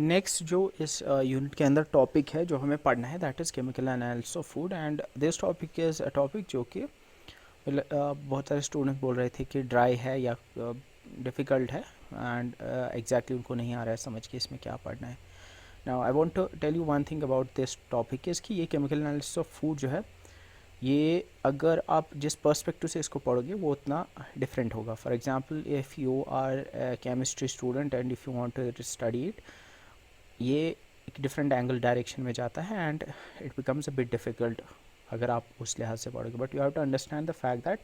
Next जो इस unit के अंदर टॉपिक है जो हमें पढ़ना है that is chemical analysis of food. And this topic is a topic जो कि बहुत सारे स्टूडेंट बोल रहे थे कि ड्राई है या डिफ़िकल्ट है एंड एग्जैक्टली उनको नहीं आ रहा है समझ के इसमें क्या पढ़ना है। Now I want to tell you one thing about this topic is कि ये केमिकल एनालिसिस ऑफ फूड जो है ये अगर आप जिस पर्सपेक्टिव से इसको पढ़ोगे वो उतना डिफरेंट होगा। For example if you are chemistry student and if you want to study it, ये एक डिफरेंट एंगल डायरेक्शन में जाता है and it becomes a bit difficult अगर आप उस लिहाज से पढ़ोगे। But you have to understand the fact that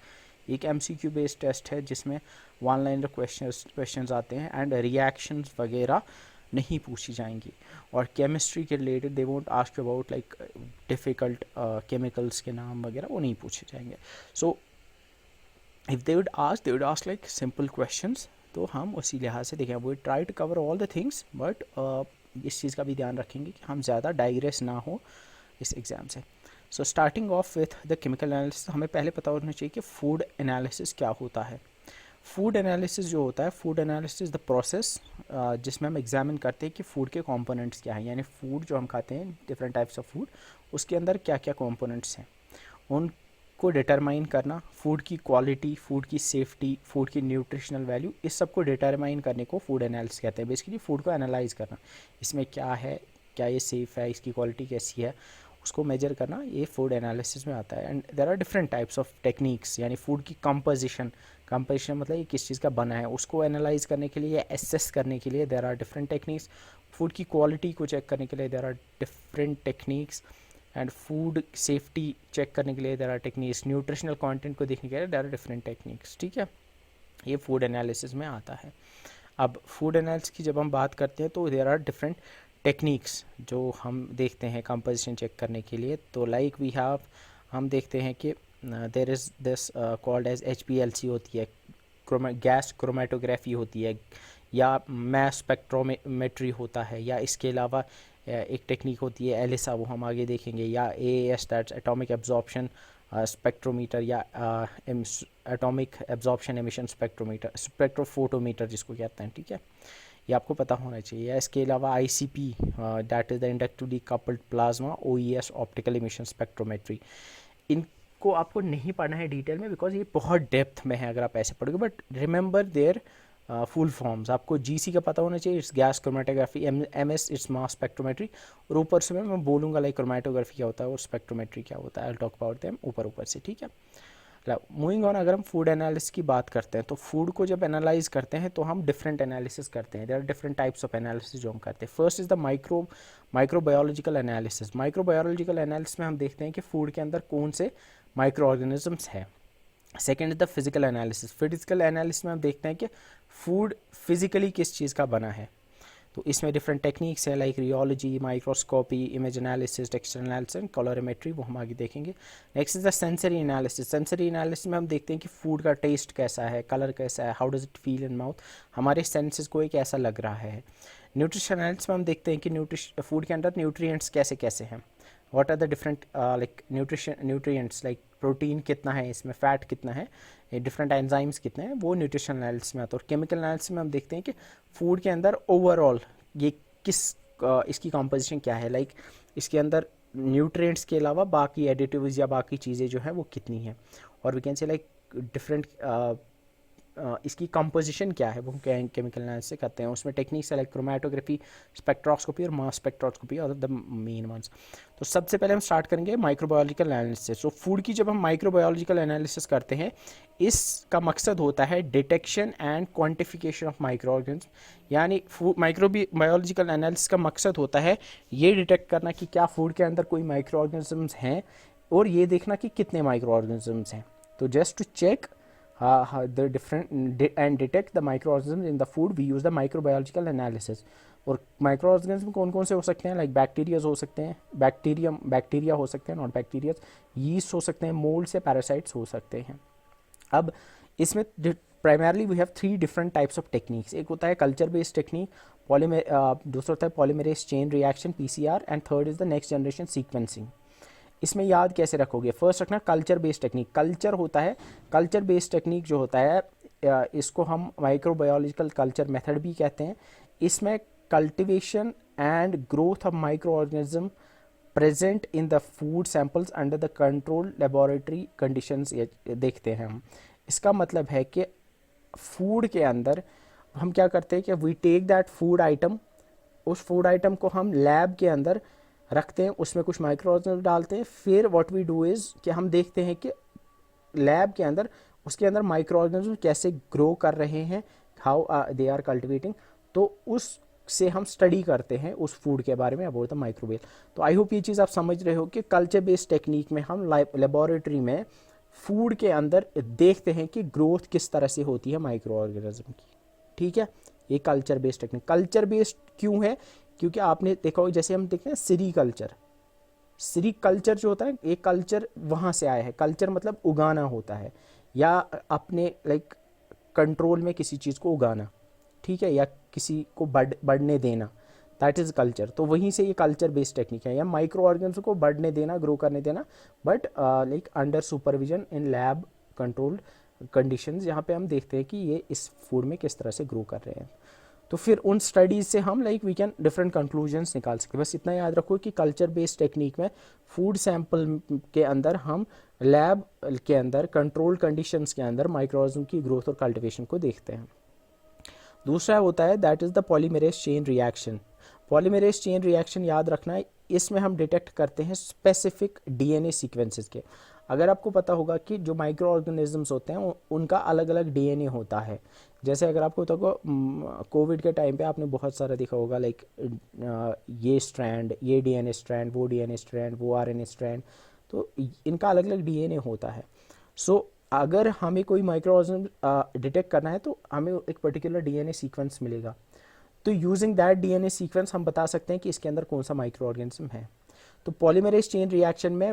एक MCQ बेस्ड टेस्ट है जिसमें वन लाइनर क्वेश्चंस आते हैं एंड रिएक्शंस वगैरह नहीं पूछी जाएंगी। और केमिस्ट्री के related they won't ask about like difficult chemicals के नाम वगैरह वो नहीं पूछे जाएंगे। So if they would ask like simple questions तो हम उसी लिहाज से देखें। We try to cover all the things but इस चीज़ का भी ध्यान रखेंगे कि हम ज़्यादा डाइग्रेस ना हो इस एग्ज़ाम से। So starting of with the chemical analysis, हमें पहले पता होना चाहिए कि फूड एनालिसिस क्या होता है। फूड एनालिसिस जो होता है, फूड एनालिसिस द प्रोसेस जिसमें हम एग्जामिन करते हैं कि फूड के कंपोनेंट्स क्या हैं, यानी फूड जो हम खाते हैं डिफरेंट टाइप्स ऑफ फूड उसके अंदर क्या क्या कंपोनेंट्स हैं उनको डिटरमाइन करना, फूड की क्वालिटी, फूड की सेफ्टी, फूड की न्यूट्रिशनल वैल्यू, इस सब को डिटरमाइन करने को फूड एनालिसिस कहते हैं। बेसिकली फूड को एनालाइज करना, इसमें क्या है, क्या ये सेफ़ है, इसकी क्वालिटी कैसी है, उसको मेजर करना, ये फूड एनालिसिस में आता है। And there are different types of techniques, यानी फूड की कंपोजिशन मतलब ये किस चीज़ का बना है उसको एनालाइज करने के लिए या एसेस करने के लिए there are different techniques. Food की क्वालिटी को चेक करने के लिए there are different techniques and food safety check करने के लिए there are techniques. Nutritional content को देखने के लिए देयर आर डिफरेंट टेक्निक्स। ठीक है, ये फूड एनालिसिस में आता है। अब फूड एनालिसिस की जब हम बात करते हैं तो देयर आर डिफरेंट टेक्निक्स जो हम देखते हैं कंपोजिशन चेक करने के लिए। तो लाइक वी हैव, हम देखते हैं कि there is this called as HPLC होती है, गैस क्रोमेटोग्राफी होती है, या मैस स्पेक्ट्रोमेट्री होता है, या इसके अलावा एक टेक्निक होती है एलिसा, वो हम आगे देखेंगे, या AAS that's atomic absorption spectrometer, या atomic absorption emission spectrometer, spectrophotometer जिसको कहते हैं। ठीक है, ये आपको पता होना चाहिए। इसके अलावा ICP that is the inductively coupled plasma, OES optical emission spectrometry, इनको आपको नहीं पढ़ना है डिटेल में बिकॉज ये बहुत डेप्थ में है अगर आप ऐसे पढ़ोगे। But remember there full forms, आपको GC का पता होना चाहिए, it's gas chromatography, MS its mass spectrometry, और ऊपर से मैं बोलूँगा लाइक क्रोमेटोग्राफी क्या होता है और स्पेक्ट्रोमेट्री क्या होता है, I will talk about them ऊपर से। ठीक है, मूविंग ऑन, अगर हम फूड एनालिसिस की बात करते हैं तो फूड को जब एनालाइज करते हैं तो हम डिफरेंट एनालिसिस करते हैं। There are different types of analysis जो हम करते हैं। First is the microbiological analysis. Microbiological analysis में हम देखते हैं कि फूड के अंदर कौन से माइक्रो ऑर्गेनिजम्स हैं। Second is the physical analysis. Physical analysis में हम देखते हैं कि फूड फिजिकली किस चीज़ का बना है। तो इसमें डिफरेंट टेक्निक्स है like rheology, microscopy, image analysis, texture analysis and colorimetry, वो हम आगे देखेंगे। Next is the sensory analysis. Sensory analysis में हम देखते हैं कि फूड का टेस्ट कैसा है, कलर कैसा है, how does it feel in mouth, हमारे सेंसेस को ये कैसा लग रहा है। न्यूट्रिशन एनालिसिस में हम देखते हैं कि फूड के अंदर न्यूट्रिएंट्स कैसे कैसे हैं, what are the different like nutrients, like protein कितना है इसमें, फैट कितना है, डिफरेंट एंजाइम्स कितने हैं, वो न्यूट्रिशन एनालिसिस में आता है। और केमिकल एनालिसिस में हम देखते हैं कि फूड के अंदर ओवरऑल ये किस इसकी कंपोजिशन क्या है, लाइक इसके अंदर न्यूट्रिएंट्स के अलावा बाकी एडिटिव्स या बाकी चीज़ें जो हैं वो कितनी हैं। और we can say like different इसकी कंपोजिशन क्या है वो केमिकल एनालिसिस से करते हैं। उसमें टेक्निक्स है लाइक क्रोमेटोग्राफी, स्पेक्ट्रोस्कोपी और मास स्पेक्ट्रोस्कोपी और द मेन वंस। तो सबसे पहले हम स्टार्ट करेंगे माइक्रोबायोलॉजिकल एनालिसिस। तो फूड की जब हम माइक्रोबायोलॉजिकल एनालिसिस करते हैं, इसका मकसद होता है detection and quantification of micro organism, यानी माइक्रोबायोलॉजिकल एनालिसिस का मकसद होता है ये डिटेक्ट करना कि क्या फूड के अंदर कोई माइक्रो ऑर्गेनिजम्स हैं और ये देखना कि कितने माइक्रो ऑर्गेनिजम्स हैं। तो just to check the different and detect the microorganisms in the food, we use the microbiological analysis। और माइक्रो ऑर्गेनिज्म कौन कौन से हो सकते हैं, लाइक बैक्टीरियाज हो सकते हैं, बैक्टीरिया हो सकते हैं, नॉट बैक्टीरियाज, यीस्ट हो सकते हैं, मोल्ड से पैरासाइट्स हो सकते हैं। अब इसमें primarily we have 3 different types of techniques. एक होता है कल्चर बेस्ड टेक्निक, दूसरा होता है polymerase chain reaction PCR, and third is the next generation sequencing. इसमें याद कैसे रखोगे, फर्स्ट रखना कल्चर बेस्ड टेक्निक। कल्चर होता है, कल्चर बेस्ड टेक्निक जो होता है इसको हम माइक्रोबायोलॉजिकल कल्चर मेथड भी कहते हैं। इसमें cultivation and growth of micro organism present in the food samples under the control laboratory conditions देखते हैं हम। इसका मतलब है कि फूड के अंदर हम क्या करते हैं कि we take that food item, उस फूड आइटम को हम लैब के अंदर रखते हैं, उसमें कुछ माइक्रो ऑर्गेनिज्म डालते हैं, फिर व्हाट वी डू इज़ कि हम देखते हैं कि लैब के अंदर उसके अंदर माइक्रो ऑर्गेनिज्म कैसे ग्रो कर रहे हैं, हाउ दे आर कल्टिवेटिंग। तो उस से हम स्टडी करते हैं उस फूड के बारे में अबाउट द माइक्रोवेल। तो आई होप ये चीज़ आप समझ रहे हो कि कल्चर बेस्ड टेक्निक में हम लेबोरेटरी में फूड के अंदर देखते हैं कि ग्रोथ किस तरह से होती है माइक्रो ऑर्गेनिज्म की। ठीक है, ये culture based technique. Culture based क्यों है? क्योंकि आपने देखा हो, जैसे हम देखते हैं सीरी कल्चर, सीरी कल्चर जो होता है, एक कल्चर वहाँ से आया है। कल्चर मतलब उगाना होता है, या अपने लाइक कंट्रोल में किसी चीज़ को उगाना, ठीक है, या किसी को बढ़ने देना, दैट इज़ कल्चर। तो वहीं से ये कल्चर बेस्ड टेक्निक है, या माइक्रो ऑर्गेनिज्म को बढ़ने देना, ग्रो करने देना, but like under supervision in lab controlled conditions, जहाँ पे हम देखते हैं कि ये इस फूड में किस तरह से ग्रो कर रहे हैं। तो फिर उन स्टडीज़ से हम like we can different conclusions निकाल सकते हैं। बस इतना याद रखो कि कल्चर बेस्ड टेक्निक में फूड सैंपल के अंदर हम लैब के अंदर कंट्रोल कंडीशंस के अंदर माइक्रो ऑर्गेनिज्म की ग्रोथ और कल्टिवेशन को देखते हैं। दूसरा होता है that is the polymerase chain reaction. Polymerase chain reaction याद रखना है, इसमें हम डिटेक्ट करते हैं स्पेसिफिक डीएनए सीक्वेंसेस के। अगर आपको पता होगा कि जो माइक्रो ऑर्गेनिजम्स होते हैं उनका अलग अलग डीएनए होता है। जैसे अगर आपको पता होगा कोविड के टाइम पे आपने बहुत सारा देखा होगा, लाइक ये स्ट्रैंड, ये डीएनए स्ट्रैंड, वो डीएनए स्ट्रैंड, वो आरएनए स्ट्रैंड, तो इनका अलग अलग डीएनए होता है। सो अगर हमें कोई माइक्रो ऑर्गेनिज्म डिटेक्ट करना है तो हमें एक पर्टिकुलर डीएनए सीक्वेंस मिलेगा। तो यूजिंग दैट डीएनए सीक्वेंस हम बता सकते हैं कि इसके अंदर कौन सा माइक्रो ऑर्गेनिज्म है। तो पॉलीमरेज चेन रिएक्शन में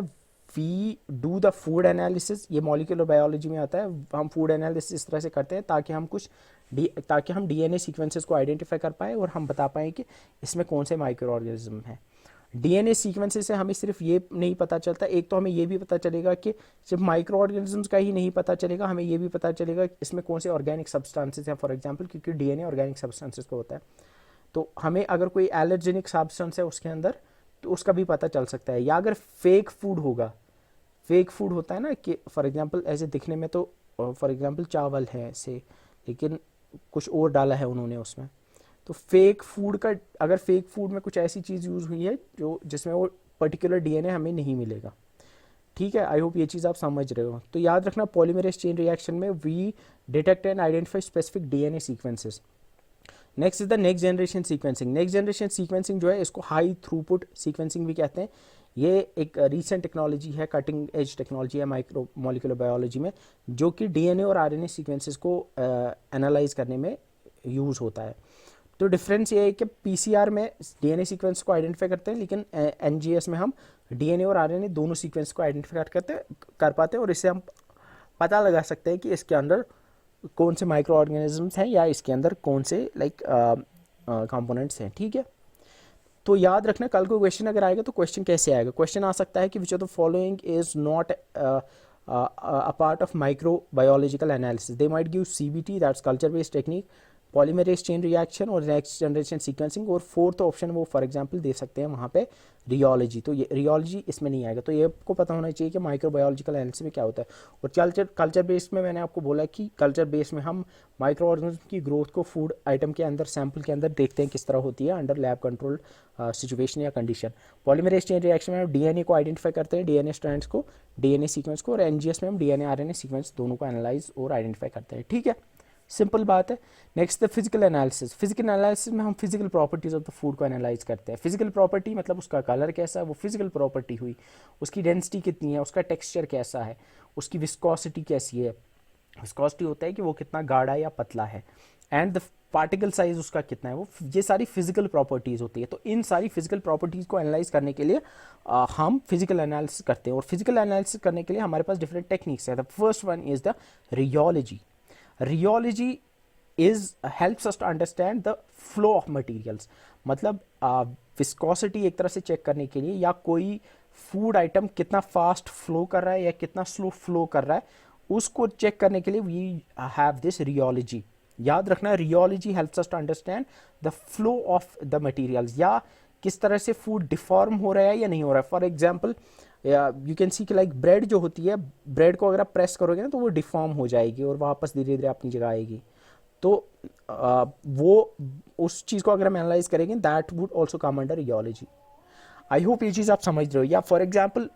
we do the food analysis, ये मॉलिक्यूलर बायोलॉजी में आता है। हम फूड एनालिसिस इस तरह से करते हैं ताकि हम डीएनए सीक्वेंसेस को आइडेंटिफाई कर पाए और हम बता पाएँ कि इसमें कौन से माइक्रो ऑर्गेनिज्म है। डीएनए सीक्वेंसेस से हमें सिर्फ ये नहीं पता चलता, एक तो हमें ये भी पता चलेगा कि सिर्फ माइक्रो ऑर्गेनिजम्स का ही नहीं पता चलेगा, हमें ये भी पता चलेगा कि इसमें कौन से ऑर्गेनिक सब्सटेंसेस हैं। फॉर एग्जांपल, क्योंकि डीएनए ऑर्गेनिक सब्सटेंसेस का होता है, तो हमें अगर कोई एलर्जेनिक सब्सटेंस है उसके अंदर तो उसका भी पता चल सकता है। या अगर फेक फूड होगा, फेक फूड होता है ना कि फॉर एग्जांपल ऐसे दिखने में तो फॉर एग्जांपल चावल है ऐसे, लेकिन कुछ और डाला है उन्होंने उसमें, तो फेक फूड का, अगर फेक फूड में कुछ ऐसी चीज़ यूज़ हुई है जो जिसमें वो पर्टिकुलर डीएनए हमें नहीं मिलेगा। ठीक है, आई होप ये चीज़ आप समझ रहे हो। तो याद रखना, पॉलीमरेज चेन रिएक्शन में we detect and identify specific DNA sequences. Next is the next generation sequencing. Next generation sequencing जो है इसको हाई थ्रूपुट सीक्वेंसिंग भी कहते हैं। ये एक रिसेंट टेक्नोलॉजी है, कटिंग एज टेक्नोलॉजी है माइक्रो मॉलिक्यूलर बायोलॉजी में, जो कि डीएनए और आरएनए सीक्वेंसेस को एनालाइज करने में यूज़ होता है। तो डिफरेंस ये है कि पीसीआर में डीएनए सीक्वेंस को आइडेंटिफाई करते हैं, लेकिन एनजीएस में हम डीएनए और आरएनए दोनों सीक्वेंस को आइडेंटिफाई कर पाते हैं, और इससे हम पता लगा सकते हैं कि इसके अंदर कौन से माइक्रो ऑर्गेनिजम्स हैं या इसके अंदर कौन से लाइक कंपोनेंट्स हैं। ठीक है, तो याद रखना, कल को क्वेश्चन अगर आएगा तो क्वेश्चन कैसे आएगा। क्वेश्चन आ सकता है कि विच of the following is not a part of microbiological analysis. They might give CBT, that's culture based technique, polymerase chain reaction और नेक्स्ट जनरेशन सीक्वेंसिंग, और फोर्थ ऑप्शन वो फॉर एग्जांपल दे सकते हैं वहाँ पे रियोलॉजी। तो ये रियोलॉजी इसमें नहीं आएगा। तो ये आपको पता होना चाहिए कि माइक्रोबायोलॉजिकल एनालिसिस में क्या होता है। और कल्चर बेस्ड में मैंने आपको बोला कि कल्चर बेस्ड में हम माइक्रो ऑर्गेनिज्म की ग्रोथ को फूड आइटम के अंदर, सैंपल के अंदर देखते हैं किस तरह होती है अंडर लैब कंट्रोल्ड सिचुएशन या कंडीशन। पॉलीमरेज चेन रिएक्शन में हम डीएनए को आइडेंटिफाई करते हैं, डीएनए स्ट्रैंड्स को, डीएनए सीक्वेंस को, और एनजीएस में हम डीएनए आरएनए सीक्वेंस दोनों को एनालाइज और आइडेंटिफाई करते हैं। ठीक है, सिंपल बात है। Next the physical analysis. Physical analysis में हम physical properties of the food को एनालाइज करते हैं। फिजिकल प्रॉपर्टी मतलब उसका कलर कैसा है, वो फिजिकल प्रॉपर्टी हुई, उसकी डेंसिटी कितनी है, उसका टेक्सचर कैसा है, उसकी विस्कोसिटी कैसी है। विस्कोसिटी होता है कि वो कितना गाढ़ा या पतला है, एंड द पार्टिकल साइज उसका कितना है, वो ये सारी फिजिकल प्रॉपर्टीज होती है। तो इन सारी फिजिकल प्रॉपर्टीज को एनालाइज करने के लिए हम फिजिकल एनालिसिस करते हैं, और फिजिकल एनालिसिस करने के लिए हमारे पास डिफरेंट टेक्निक्स है। The first one is the rheology. Rheology helps us to understand the flow of materials. मतलब विस्कोसिटी एक तरह से चेक करने के लिए, या कोई फूड आइटम कितना फास्ट फ्लो कर रहा है या कितना स्लो फ्लो कर रहा है, उसको चेक करने के लिए वी हैव दिस रियोलॉजी। याद रखना, rheology helps us to understand the flow of the materials, या किस तरह से फूड डिफॉर्म हो रहा है या नहीं हो रहा है। For example you can see कि लाइक ब्रेड जो होती है, ब्रेड को अगर आप प्रेस करोगे ना तो वो डिफॉर्म हो जाएगी और वापस धीरे धीरे अपनी जगह आएगी। तो वो उस चीज़ को अगर हम एनालाइज करेंगे that would also come under rheology. I hope ये चीज़ आप समझ रहे हो। या फॉर एग्जाम्पल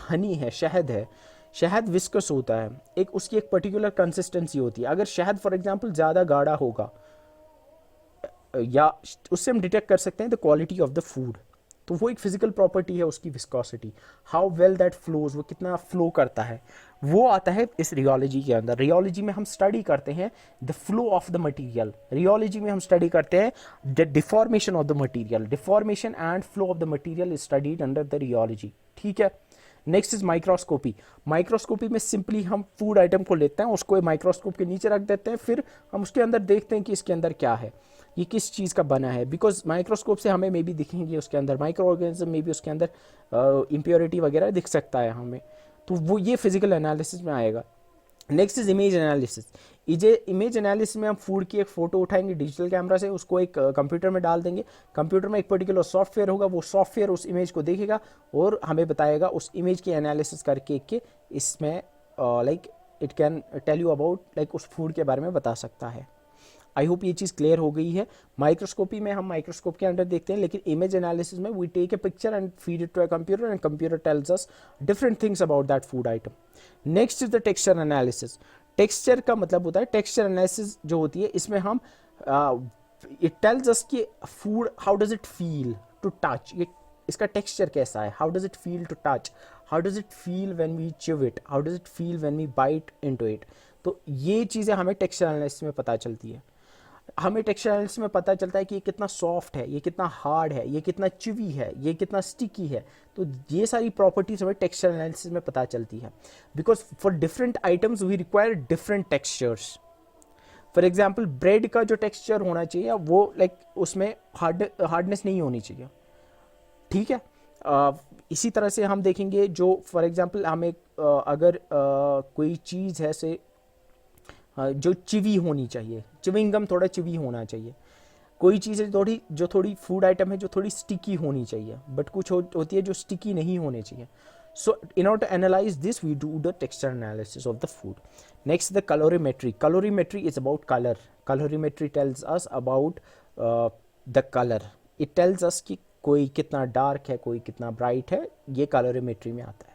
हनी है, शहद है, शहद विस्कस होता है, एक उसकी एक पर्टिकुलर कंसिस्टेंसी होती है। अगर शहद फॉर एग्जाम्पल ज़्यादा गाढ़ा होगा, या उससे हम डिटेक्ट कर सकते हैं the quality of the food. तो वो एक फिजिकल प्रॉपर्टी है उसकी, viscosity, how well that flows, वो कितना फ्लो करता है, वो आता है इस रियोलॉजी के अंदर। रियोलॉजी में हम स्टडी करते हैं the flow of the material, rheology में हम स्टडी करते हैं the deformation of the material, deformation and flow of the material is studied under the rheology. ठीक है। Next is microscopy. माइक्रोस्कोपी में सिंपली हम फूड आइटम को लेते हैं, उसको माइक्रोस्कोप के नीचे रख देते हैं, फिर हम उसके अंदर देखते हैं कि इसके अंदर क्या है, ये किस चीज़ का बना है। बिकॉज माइक्रोस्कोप से हमें मे बी दिखेंगे उसके अंदर माइक्रो ऑर्गेनिज्म, मे बी उसके अंदर इम्प्योरिटी वगैरह दिख सकता है हमें। तो वो ये फिजिकल एनालिसिस में आएगा। Next is image analysis. Image analysis में हम फूड की एक फ़ोटो उठाएंगे डिजिटल कैमरा से, उसको एक कंप्यूटर में डाल देंगे। कंप्यूटर में एक पर्टिकुलर सॉफ्टवेयर होगा, वो सॉफ्टवेयर उस इमेज को देखेगा और हमें बताएगा उस इमेज की एनालिसिस करके कि इसमें like it can tell you about, like उस फूड के बारे में बता सकता है। आई होप ये चीज़ क्लियर हो गई है। माइक्रोस्कोपी में हम माइक्रोस्कोप के अंदर देखते हैं, लेकिन इमेज एनालिसिस में we take a picture and feed it to a computer and computer tells us different things about that food item. Next is the texture analysis. Texture का मतलब होता है, टेक्सचर एनालिसिस जो होती है इसमें हम इट टेल्स अस कि food how does it feel to touch, ये इसका टेक्सचर कैसा है, how does it feel to touch, how does it feel when we chew it, how does it feel when we bite into it. तो ये चीज़ें हमें texture analysis में पता चलती है। हमें टेक्सचर एनालिसिस में पता चलता है कि ये कितना सॉफ्ट है, ये कितना हार्ड है, ये कितना चिवी है, ये कितना स्टिकी है। तो ये सारी प्रॉपर्टीज हमें टेक्सचर एनालिसिस में पता चलती है। Because for different items we require different textures. For example bread का जो टेक्सचर होना चाहिए वो लाइक उसमें हार्डनेस नहीं होनी चाहिए। ठीक है। इसी तरह से हम देखेंगे जो फॉर एग्जाम्पल हमें अगर कोई चीज़ है से जो चिवी होनी चाहिए, चिविंगम थोड़ा चिवी होना चाहिए। कोई चीज़ है थोड़ी जो थोड़ी फूड आइटम है जो थोड़ी स्टिकी होनी चाहिए, बट कुछ होती है जो स्टिकी नहीं होने चाहिए। So in order to analyse this we do the texture analysis of the food. Next the colorimetry. Colorimetry is about colour. Colorimetry tells us about the colour. It tells us कि कोई कितना dark है, कोई कितना bright है, ये कलोरीमेट्री में आता है।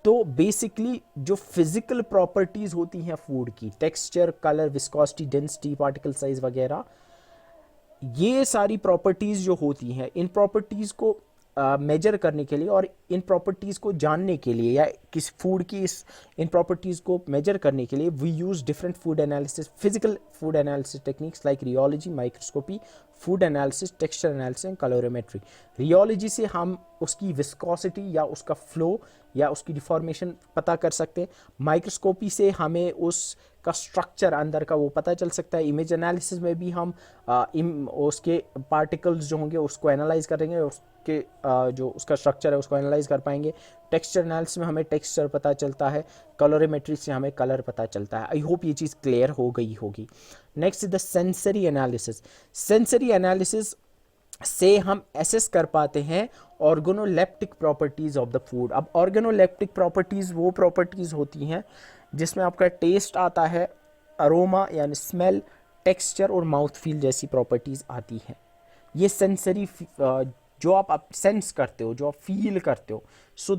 तो बेसिकली जो फिजिकल प्रॉपर्टीज होती हैं फूड की, texture, colour, viscosity, density, particle size वगैरह, ये सारी प्रॉपर्टीज जो होती हैं, इन प्रॉपर्टीज को मेजर करने के लिए और इन प्रॉपर्टीज को जानने के लिए या किस फूड की इन प्रॉपर्टीज को मेजर करने के लिए we use different food analysis, physical food analysis techniques like rheology, microscopy, food analysis, texture analysis and colorimetry. Rheology से हम उसकी विस्कोसिटी या उसका फ्लो या उसकी डिफॉर्मेशन पता कर सकते हैं। माइक्रोस्कोपी से हमें उसका स्ट्रक्चर अंदर का वो पता चल सकता है। इमेज एनालिसिस में भी हम उसके पार्टिकल्स जो होंगे उसको एनालाइज करेंगे, उसके जो उसका स्ट्रक्चर है उसको एनालाइज कर पाएंगे। टेक्सचर एनालिसिस में हमें टेक्सचर पता चलता है, कलोरीमेट्री से हमें कलर पता चलता है। आई होप ये चीज़ क्लियर हो गई होगी। Next is the sensory analysis. Sensory analysis से हम एसेस कर पाते हैं organoleptic properties of the food. अब ऑर्गेनोलेप्टिक प्रॉपर्टीज वो प्रॉपर्टीज होती हैं जिसमें आपका टेस्ट आता है, अरोमा यानी स्मेल, टेक्सचर और माउथ फील जैसी प्रॉपर्टीज आती हैं। ये सेंसरी जो आप सेंस करते हो, जो आप फील करते हो, सो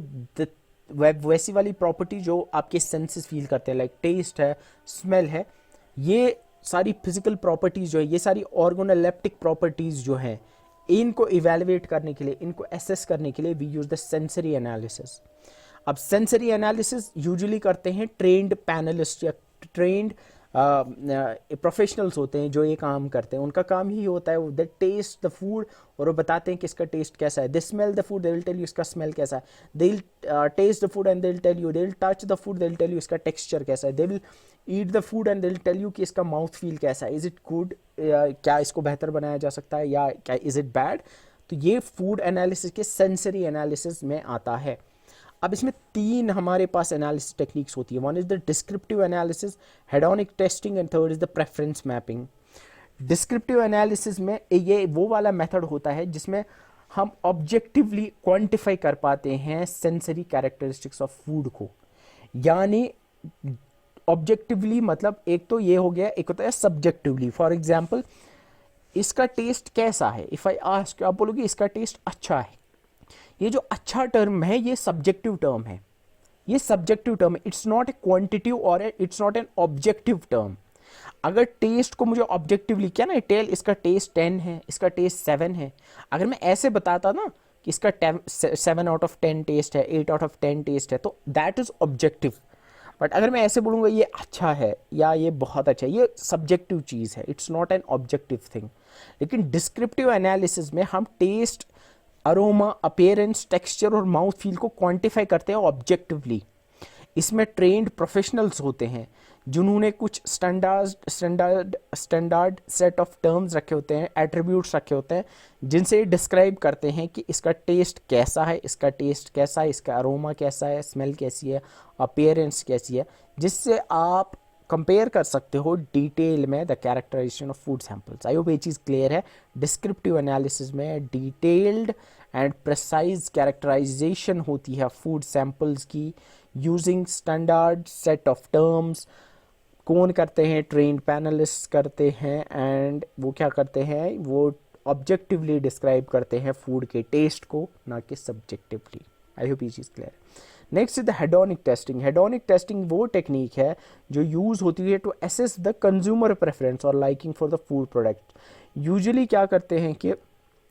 वैसी वाली प्रॉपर्टी जो आपके सेंसेस फील करते हैं, लाइक टेस्ट है, स्मेल है, ये सारी फिजिकल प्रॉपर्टीज जो है, ये सारी ऑर्गेनोलेप्टिक प्रॉपर्टीज जो हैं, इनको इवेलुएट करने के लिए, इनको एसेस करने के लिए we use the sensory analysis. अब सेंसरी एनालिसिस यूजुअली करते हैं ट्रेंड पैनलिस्ट या ट्रेंड प्रोफेशनल्स होते हैं जो ये काम करते हैं। उनका काम ही होता है दे टेस्ट द फूड और वो बताते हैं कि इसका टेस्ट कैसा है। They smell the food, they will tell you इसका स्मेल कैसा है। They will taste the food and they will tell you, they will touch the food, they will tell you इसका टेक्सचर कैसा है। They will eat the food and they will tell you कि इसका mouth feel कैसा है, is it good, क्या इसको बेहतर बनाया जा सकता है या क्या इज इट बैड। तो ये फूड एनालिसिस के सेंसरी एनालिसिस में आता है। अब इसमें तीन हमारे पास एनालिसिस टेक्निक्स होती है। One is the descriptive analysis, hedonic testing and third is the preference mapping. Descriptive analysis में ये वो वाला मेथड होता है जिसमें हम ऑब्जेक्टिवली क्वांटिफाई कर पाते हैं सेंसरी कैरेक्टरिस्टिक्स ऑफ फूड को। यानी ऑब्जेक्टिवली मतलब एक तो ये हो गया, एक होता है सब्जेक्टिवली। फॉर एग्जाम्पल, इसका टेस्ट कैसा है, इफ आई आस्क, आप बोलोगे इसका टेस्ट अच्छा है। ये जो अच्छा टर्म है ये सब्जेक्टिव टर्म है, ये सब्जेक्टिव टर्म है, इट्स नॉट ए क्वांटिटिव और it's not an objective term. अगर टेस्ट को मुझे ऑब्जेक्टिवली क्या ना, टेल इसका टेस्ट 10 है, इसका टेस्ट 7 है, अगर मैं ऐसे बताता ना कि इसका 7 आउट ऑफ 10 टेस्ट है, 8 आउट ऑफ 10 टेस्ट है, तो दैट इज ऑब्जेक्टिव। बट अगर मैं ऐसे बोलूँगा ये अच्छा है या ये बहुत अच्छा है, ये सब्जेक्टिव चीज़ है, it's not an objective thing. लेकिन डिस्क्रिप्टिव एनालिसिस में हम टेस्ट, अरोमा, अपीयरेंस, टेक्सचर और माउथ फील को क्वांटिफाई करते हैं ऑब्जेक्टिवली। इसमें ट्रेंड प्रोफेशनल्स होते हैं जिन्होंने कुछ स्टैंडर्ड सेट ऑफ टर्म्स रखे होते हैं, एट्रीब्यूट्स रखे होते हैं, जिनसे डिस्क्राइब करते हैं कि इसका टेस्ट कैसा है, इसका टेस्ट कैसा है, इसका अरोमा कैसा है, स्मेल कैसी है, अपीयरेंस कैसी है, जिससे आप कंपेयर कर सकते हो डिटेल में the characterization of food samples. I hope ये चीज़ क्लियर है। डिस्क्रिप्टिव एनालिसिस में डिटेल्ड एंड प्रिसाइज कैरेक्टराइजेशन होती है फूड सैंपल्स की, using standard set of terms. कौन करते हैं? ट्रेंड पैनलिस्ट करते हैं, एंड वो क्या करते हैं, वो ऑब्जेक्टिवली डिस्क्राइब करते हैं फूड के टेस्ट को, ना कि सब्जेक्टिवली। आई होप ये चीज़ क्लियर है। Next is the hedonic testing. Hedonic testing वो टेक्निक है जो यूज़ होती है to assess the consumer preference और liking for the food product. Usually क्या करते हैं कि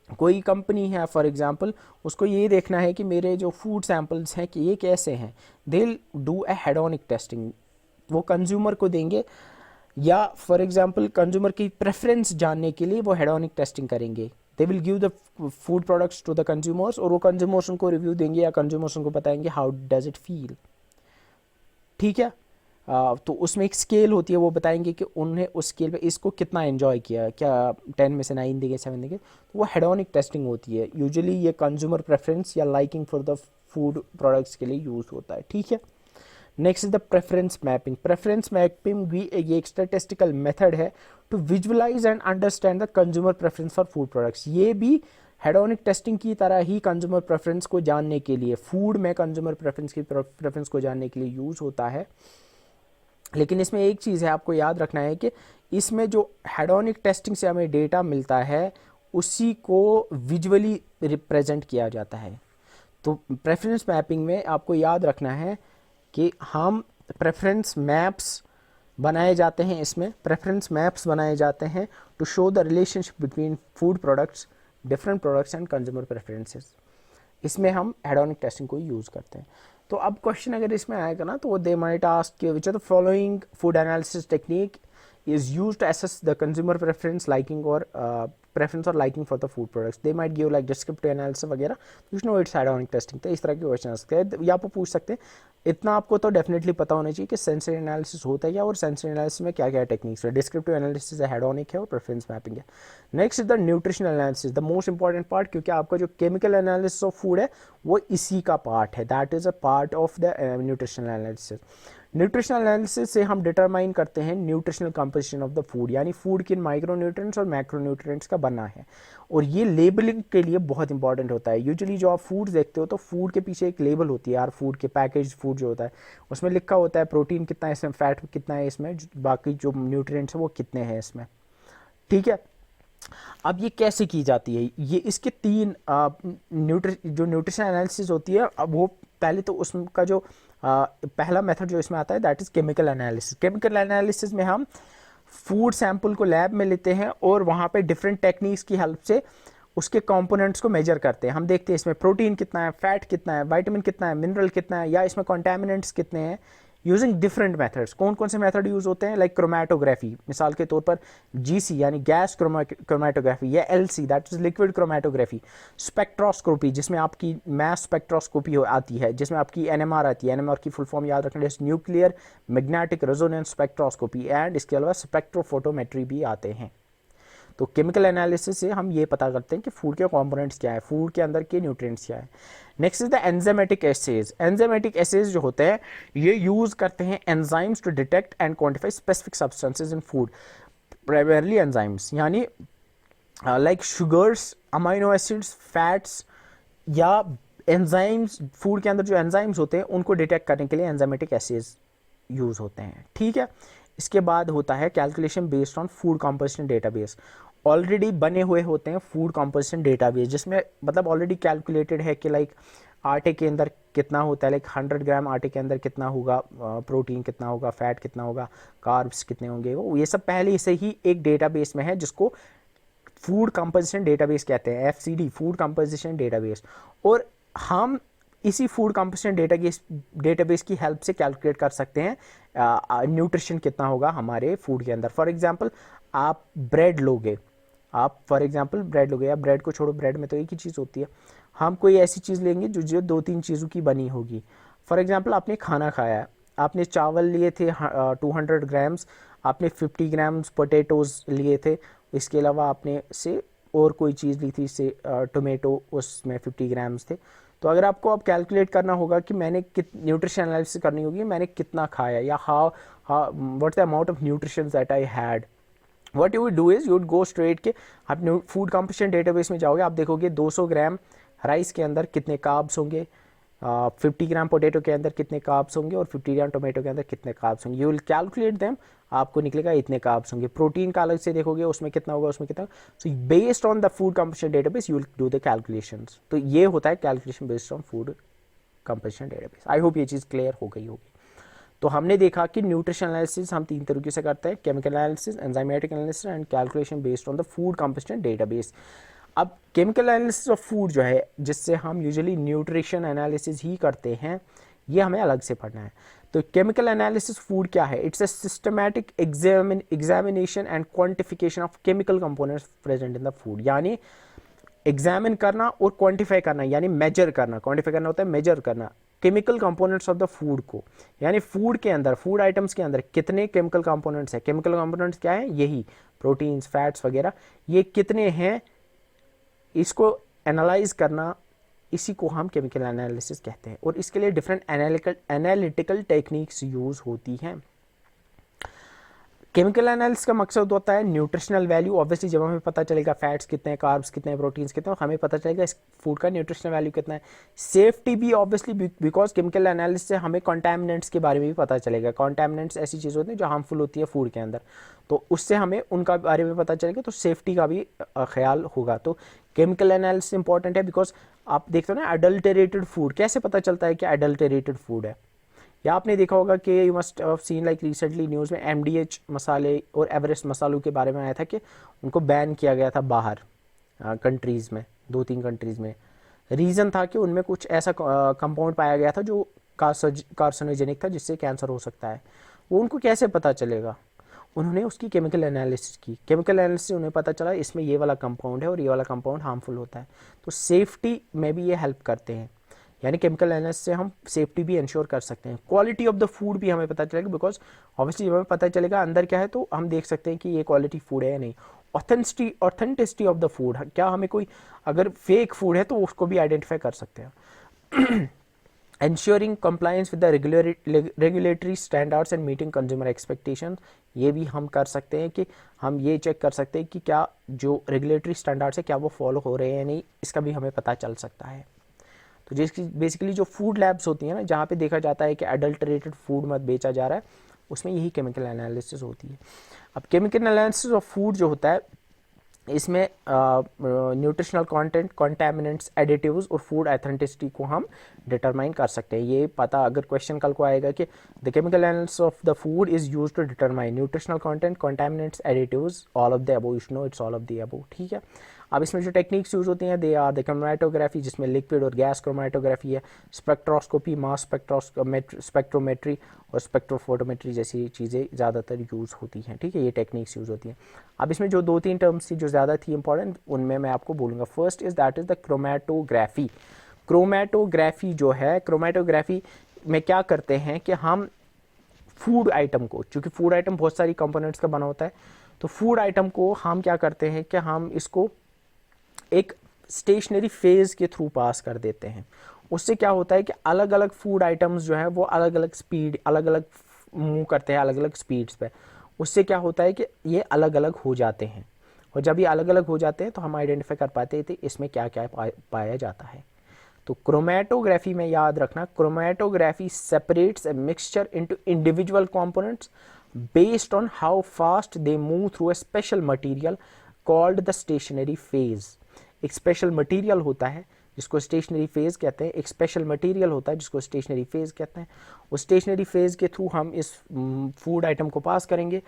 कोई कंपनी है फॉर एग्जांपल, उसको ये देखना है कि मेरे जो फूड सैंपल्स हैं कि ये कैसे हैं, they do a hedonic testing. वो कंज्यूमर को देंगे, या फॉर एग्जांपल कंज्यूमर की प्रेफरेंस जानने के लिए वो हेडोनिक टेस्टिंग करेंगे। They will give the food products to the consumers, और वो कंज्यूमर्स उनको रिव्यू देंगे या कंज्यूमर्स उनको बताएंगे हाउ डज इट फील। ठीक है। तो उसमें एक स्केल होती है, वो बताएंगे कि उन्हें उस स्केल पे इसको कितना एंजॉय किया, क्या 10 में से 9 देंगे, 7 देंगे। तो वो हेडोनिक टेस्टिंग होती है। यूजुअली ये कंज्यूमर प्रेफरेंस या liking for the food products के लिए यूज होता है। ठीक है। Next is the preference mapping. Preference mapping भी ये एक स्टैटिस्टिकल मेथड है to visualize and understand the consumer preference for food products. ये भी हेडोनिक टेस्टिंग की तरह ही कंज्यूमर प्रेफरेंस को जानने के लिए, फूड में कंज्यूमर प्रेफरेंस को जानने के लिए यूज होता है। लेकिन इसमें एक चीज़ है, आपको याद रखना है कि इसमें जो हेडोनिक टेस्टिंग से हमें डेटा मिलता है उसी को विजुअली रिप्रेजेंट किया जाता है। तो प्रेफरेंस मैपिंग में आपको याद रखना है कि हम प्रेफरेंस मैप्स बनाए जाते हैं, इसमें प्रेफरेंस मैप्स बनाए जाते हैं to show the relationship between food products, different products and consumer preferences. इसमें हम हेडोनिक टेस्टिंग को यूज़ करते हैं। तो अब क्वेश्चन अगर इसमें आएगा ना, तो they might ask which are the following food analysis technique is used to assess the consumer preference, liking or preference or liking for the food products. They might give like descriptive analysis वगैरह, you know it's hedonic testing। तो इस तरह के question आ सकते हैं, या आप पूछ सकते हैं। इतना आपको तो डेफिनेटली पता होना चाहिए कि सेंसरी एनालिसिस होता है क्या, और सेंसरी एनालिसिस में क्या क्या टेक्निक्स है। डिस्क्रिप्टिव एनालिसिस है, हेडोनिक है, और प्रेफरेंस मैपिंग है। Next is the nutritional analysis, the most important part, क्योंकि आपका जो केमिकल एनालिसिस ऑफ फूड है वो इसी का पार्ट है। That is a part of the nutritional analysis. Nutritional analysis से हम डिटरमाइन करते हैं nutritional composition of the food, यानी फूड किन माइक्रो न्यूट्रिएंट्स और मैक्रो न्यूट्रिएंट्स का बना है। और ये लेबलिंग के लिए बहुत इंपॉर्टेंट होता है। यूजुअली जो आप फूड देखते हो तो फूड के पीछे एक लेबल होती है यार, फूड के पैकेज फूड जो होता है उसमें लिखा होता है प्रोटीन कितना है इसमें, फैट कितना है इसमें, बाकी जो न्यूट्रिएंट्स है वो कितने हैं इसमें। ठीक है। अब ये कैसे की जाती है, ये इसके तीन जो न्यूट्रिशन एनालिसिस होती है, अब वो पहले तो उसका जो पहला मेथड जो इसमें आता है that is chemical analysis. Chemical analysis में हम फूड सैंपल को लैब में लेते हैं और वहाँ पे डिफरेंट टेक्निक्स की हेल्प से उसके कंपोनेंट्स को मेजर करते हैं। हम देखते हैं इसमें प्रोटीन कितना है, फैट कितना है, विटामिन कितना है, मिनरल कितना है, या इसमें कॉन्टामिनेंट्स कितने हैं, यूजिंग डिफरेंट मेथड्स। कौन कौन से मेथड यूज होते हैं, लाइक क्रोमेटोग्राफी, मिसाल के तौर पर जीसी यानी गैस क्रोमेटोग्राफी, या LC that is liquid chromatography, spectroscopy जिसमें आपकी मैस स्पेक्ट्रोस्कोपी आती है, जिसमें आपकी एनएमआर आती है। एनएमआर की फुल फॉर्म याद रखना, nuclear magnetic resonance spectroscopy, and इसके अलावा स्पेक्ट्रोफोटोमेट्री भी आते हैं। तो केमिकल एनालिसिस से हम ये पता करते हैं कि फूड के कंपोनेंट्स क्या है, फूड के अंदर के न्यूट्रिएंट्स क्या है। Next is the enzymatic assays. Enzymatic assays जो होते हैं ये यूज करते हैं enzymes to detect and quantify specific substances in food, primarily enzymes. यानी like sugars, amino acids, fats या एंजाइम्स। फूड के अंदर जो एंजाइम्स होते हैं उनको डिटेक्ट करने के लिए एंजाइमेटिक एसेज यूज़ होते हैं, ठीक है। इसके बाद होता है calculation based on food composition database. Already बने हुए होते हैं फूड कॉम्पोजिशन डेटाबेस, जिसमें मतलब ऑलरेडी कैलकुलेटेड है कि लाइक आटे के अंदर कितना होता है, लाइक 100 ग्राम आटे के अंदर कितना होगा प्रोटीन, कितना होगा फैट, कितना होगा कार्ब्स, कितने होंगे, वो ये सब पहले से ही एक डेटाबेस में है जिसको फूड कंपोजिशन डेटाबेस कहते हैं, एफसीडी, फूड कंपोजिशन डेटाबेस। और हम इसी फूड कंपोजिशन डेटाबेस की हेल्प से कैलकुलेट कर सकते हैं न्यूट्रिशन कितना होगा हमारे फूड के अंदर। फॉर एग्जांपल आप ब्रेड लोगे, आप फॉर एग्जांपल ब्रेड लोगे, या ब्रेड को छोड़ो, ब्रेड में तो एक ही चीज़ होती है। हम कोई ऐसी चीज़ लेंगे जो जो 2-3 चीज़ों की बनी होगी। फॉर एग्जांपल आपने खाना खाया, आपने चावल लिए थे 200 ग्राम्स, आपने 50 ग्राम्स पोटैटोज़ लिए थे, इसके अलावा आपने से और कोई चीज़ ली थी, से टोमेटो, उसमें 50 ग्राम्स थे। तो अगर आपको अब कैलकुलेट करना होगा कि मैंने न्यूट्रिशन एनालिसिस करनी होगी, मैंने कितना खाया, या how what's the amount of nutrition that I had, what you would do is you would go straight के आप फूड कंपोजिशन डेटाबेस में जाओगे, आप देखोगे 200 ग्राम राइस के अंदर कितने कार्ब्स होंगे, 50 ग्राम पोटैटो के अंदर कितने कार्ब्स होंगे, और 50 ग्राम टोमेटो के अंदर कितने कार्ब्स होंगे। यू विल कैलकुलेट देम, आपको निकलेगा इतने कार्ब्स होंगे। प्रोटीन का अलग से देखोगे उसमें कितना होगा, उसमें कितना। So based on the food composition database you will do the calculations. तो ये होता है calculation based on food composition database. I hope ये चीज़ क्लियर हो गई होगी। तो हमने देखा कि न्यूट्रिशन एनालिसिस हम 3 तरीके से करते हैं, chemical analysis, enzymatic analysis and calculation based on the food composition database. अब केमिकल एनालिसिस ऑफ फूड जो है, जिससे हम यूजुअली न्यूट्रिशन एनालिसिस ही करते हैं, ये हमें अलग से पढ़ना है। तो केमिकल एनालिसिस फूड क्या है? It's a systematic examination and quantification of chemical components present in the food. यानी एग्जामिन करना और क्वांटिफाई करना, यानी मेजर करना। क्वांटिफाई करना होता है मेजर करना chemical components of the food को, यानी फूड के अंदर, फूड आइटम्स के अंदर कितने केमिकल कंपोनेंट्स हैं। केमिकल कंपोनेंट्स क्या है? यही प्रोटीन्स, फैट्स वगैरह, ये कितने हैं, इसको एनालाइज करना, इसी को हम केमिकल एनालिसिस कहते हैं। और इसके लिए डिफरेंट एनालिटिकल टेक्निक्स यूज होती हैं। केमिकल एनालिसिस का मकसद होता है न्यूट्रिशनल वैल्यू। ऑब्वियसली जब हमें पता चलेगा फैट्स कितने हैं, कार्ब्स कितने हैं, प्रोटीन्स कितने हैं, हमें पता चलेगा इस फूड का न्यूट्रिशनल वैल्यू कितना है। सेफ्टी भी ऑब्वियसली, बिकॉज केमिकल एनालिसिस से हमें कॉन्टैमिनेंट्स के बारे में भी पता चलेगा। कॉन्टैमिनेंट्स ऐसी चीज़ होती है जो हार्मफुल होती है फूड के अंदर, तो उससे हमें उनका बारे में पता चलेगा, तो सेफ्टी का भी ख्याल होगा। तो केमिकल एनालिसिस इंपॉर्टेंट है, बिकॉज आप देखते हो ना अडल्टरेटेड फूड, कैसे पता चलता है कि अडल्टरेटेड फूड है। या आपने देखा होगा कि you must have seen like recently news में एमडीएच मसाले और एवरेस्ट मसालों के बारे में आया था कि उनको बैन किया गया था बाहर कंट्रीज़ में, 2-3 कंट्रीज़ में। रीज़न था कि उनमें कुछ ऐसा कंपाउंड पाया गया था जो कार्सिनोजेनिक था, जिससे कैंसर हो सकता है। वो उनको कैसे पता चलेगा? उन्होंने उसकी केमिकल एनालिसिस की। केमिकल एनालिसिस उन्हें पता चला इसमें ये वाला कंपाउंड है और ये वाला कंपाउंड हार्मफुल होता है। तो सेफ्टी में भी ये हेल्प करते हैं, यानी केमिकल एनालिसिस से हम सेफ्टी भी इंश्योर कर सकते हैं। क्वालिटी ऑफ द फूड भी हमें पता चलेगा, बिकॉज ऑब्वियसली जब हमें पता चलेगा अंदर क्या है, तो हम देख सकते हैं कि ये क्वालिटी फूड है या नहीं। ऑथेंटिसिटी ऑफ द फूड, क्या हमें कोई अगर फेक फूड है तो उसको भी आइडेंटिफाई कर सकते हैं। ensuring compliance with the regulatory standards and meeting consumer expectations, ये भी हम कर सकते हैं कि हम ये चेक कर सकते हैं कि क्या जो रेगुलेटरी स्टैंडर्ड्स है क्या वो फॉलो हो रहे हैं या नहीं, इसका भी हमें पता चल सकता है। तो जिसकी बेसिकली जो फूड लैब्स होती हैं ना, जहाँ पे देखा जाता है कि अडल्टरेटेड फूड मत बेचा जा रहा है, उसमें यही केमिकल एनालिसिस होती है। अब केमिकल एनालिसिस ऑफ फूड जो होता है, इसमें न्यूट्रिशनल कंटेंट, कंटामिनेंट्स, एडिटिव्स और फूड ऑथेंटिसिटी को हम डिटरमाइन कर सकते हैं। ये पता अगर क्वेश्चन कल को आएगा कि the chemical analysis of the food is use to determine nutritional content, contaminants, additives, all of the above, you know it's all of the above, ठीक है। अब इसमें जो टेक्निक्स यूज होती हैं, दे आर द क्रोमैटोग्राफी, जिसमें liquid और gas chromatography है, स्पेक्ट्रोस्कोपी, मास स्पेक्ट्रोमेट्री और स्पेक्ट्रोफोटोमेट्री जैसी चीज़ें ज़्यादातर यूज़ होती हैं, ठीक है। ये टेक्निक्स यूज़ होती हैं। अब इसमें जो 2-3 टर्म्स थी जो ज़्यादा थी इंपॉर्टेंट, उनमें मैं आपको बोलूँगा। First is that is the chromatography. Chromatography जो है, क्रोमैटोग्राफी में क्या करते हैं कि हम फूड आइटम को, चूँकि फूड आइटम बहुत सारी कंपोनेंट्स का बना होता है, तो फूड आइटम को हम क्या करते हैं कि हम इसको एक स्टेशनरी फेज के थ्रू पास कर देते हैं। उससे क्या होता है कि अलग अलग फूड आइटम्स जो है वो अलग अलग स्पीड, अलग अलग मूव करते हैं अलग अलग स्पीड्स पे। उससे क्या होता है कि ये अलग अलग हो जाते हैं, और जब ये अलग अलग हो जाते हैं तो हम आइडेंटिफाई कर पाते थे इसमें क्या क्या पाया जाता है। तो क्रोमेटोग्राफी में याद रखना, chromatography separates a mixture into individual components based on how fast they move through a special material called the stationary phase. एक स्पेशल मटेरियल होता है जिसको स्टेशनरी फेज कहते हैं, एक स्पेशल मटेरियल होता है जिसको स्टेशनरी फेज कहते हैं। उस स्टेशनरी फेज के थ्रू हम इस फूड आइटम को पास करेंगे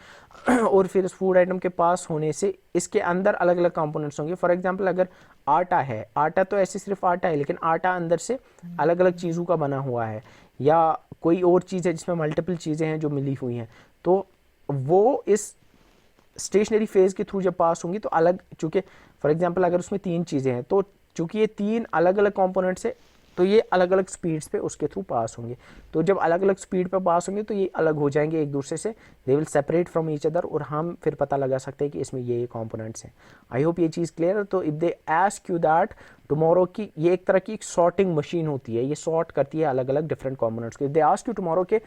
और फिर इस फूड आइटम के पास होने से इसके अंदर अलग अलग कंपोनेंट्स होंगे। फॉर एग्जांपल अगर आटा है, आटा तो ऐसे सिर्फ आटा है, लेकिन आटा अंदर से अलग अलग चीज़ों का बना हुआ है, या कोई और चीज़ है जिसमें मल्टीपल चीज़ें हैं जो मिली हुई हैं, तो वो इस स्टेशनरी फेज के थ्रू जब पास होंगी तो अलग, चूंकि फॉर एग्जांपल अगर उसमें 3 चीज़ें हैं तो चूंकि ये 3 अलग अलग कंपोनेंट्स है तो ये अलग अलग स्पीड्स पे उसके थ्रू पास होंगे। तो जब अलग अलग स्पीड पे पास होंगे तो ये अलग हो जाएंगे एक दूसरे से, they will separate from each other, और हम फिर पता लगा सकते हैं कि इसमें ये कंपोनेंट्स हैं। आई होप ये चीज़ क्लियर है। तो if they ask you that tomorrow की, ये एक तरह की एक सॉर्टिंग मशीन होती है, ये सॉर्ट करती है अलग अलग डिफरेंट कंपोनेंट्स को। If they ask you tomorrow के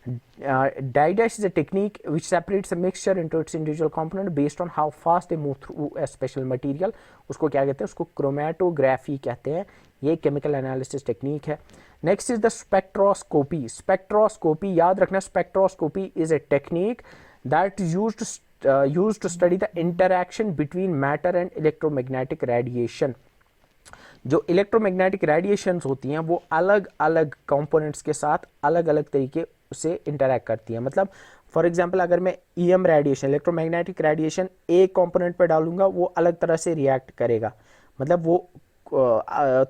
die-dash is a technique which separates a mixture into its individual component based on how fast they move through a special material, उसको क्या कहते हैं, उसको क्रोमेटोग्राफी कहते हैं। ये केमिकल एनालिसिस टेक्निक है। Next is the spectroscopy. Spectroscopy याद रखना, spectroscopy is a technique that used to study the interaction between matter and electromagnetic radiation। जो इलेक्ट्रोमैग्नेटिक रेडिएशंस होती हैं वो अलग अलग कंपोनेंट्स के साथ अलग अलग तरीके से इंटरैक्ट करती हैं। मतलब फॉर एग्जांपल अगर मैं ईएम रेडिएशन, इलेक्ट्रोमैग्नेटिक रेडिएशन एक कंपोनेंट पर डालूंगा वो अलग तरह से रिएक्ट करेगा, मतलब वो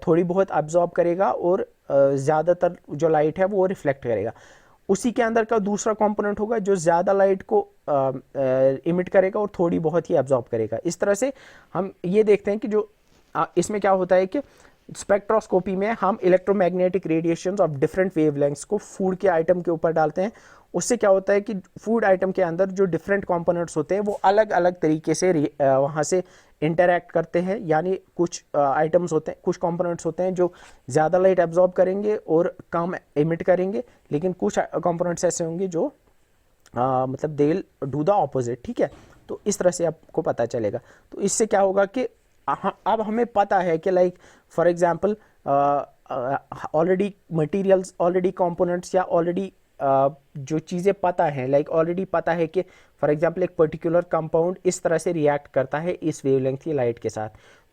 थोड़ी बहुत अब्जॉर्ब करेगा और ज़्यादातर जो लाइट है वो रिफ्लेक्ट करेगा। उसी के अंदर का दूसरा कंपोनेंट होगा जो ज़्यादा लाइट को इमिट करेगा और थोड़ी बहुत ही अब्जॉर्ब करेगा। इस तरह से हम ये देखते हैं कि जो इसमें क्या होता है कि स्पेक्ट्रोस्कोपी में हम electromagnetic radiations of different wavelengths को फूड के आइटम के ऊपर डालते हैं। उससे क्या होता है कि फूड आइटम के अंदर जो डिफरेंट कंपोनेंट्स होते हैं वो अलग अलग तरीके से वहाँ से इंटरैक्ट करते हैं। यानी कुछ आइटम्स होते हैं, कुछ कंपोनेंट्स होते हैं जो ज़्यादा लाइट एब्जॉर्ब करेंगे और कम इमिट करेंगे, लेकिन कुछ कंपोनेंट्स ऐसे होंगे जो मतलब they will do the opposite. ठीक है, तो इस तरह से आपको पता चलेगा। तो इससे क्या होगा कि अब हमें पता है कि like for example already materials, already components या ऑलरेडी जो चीज़ें पता है, लाइक ऑलरेडी पता है कि फॉर एग्जांपल एक पर्टिकुलर कंपाउंड इस तरह से रिएक्ट करता है इस वेवलेंथ की लाइट के साथ।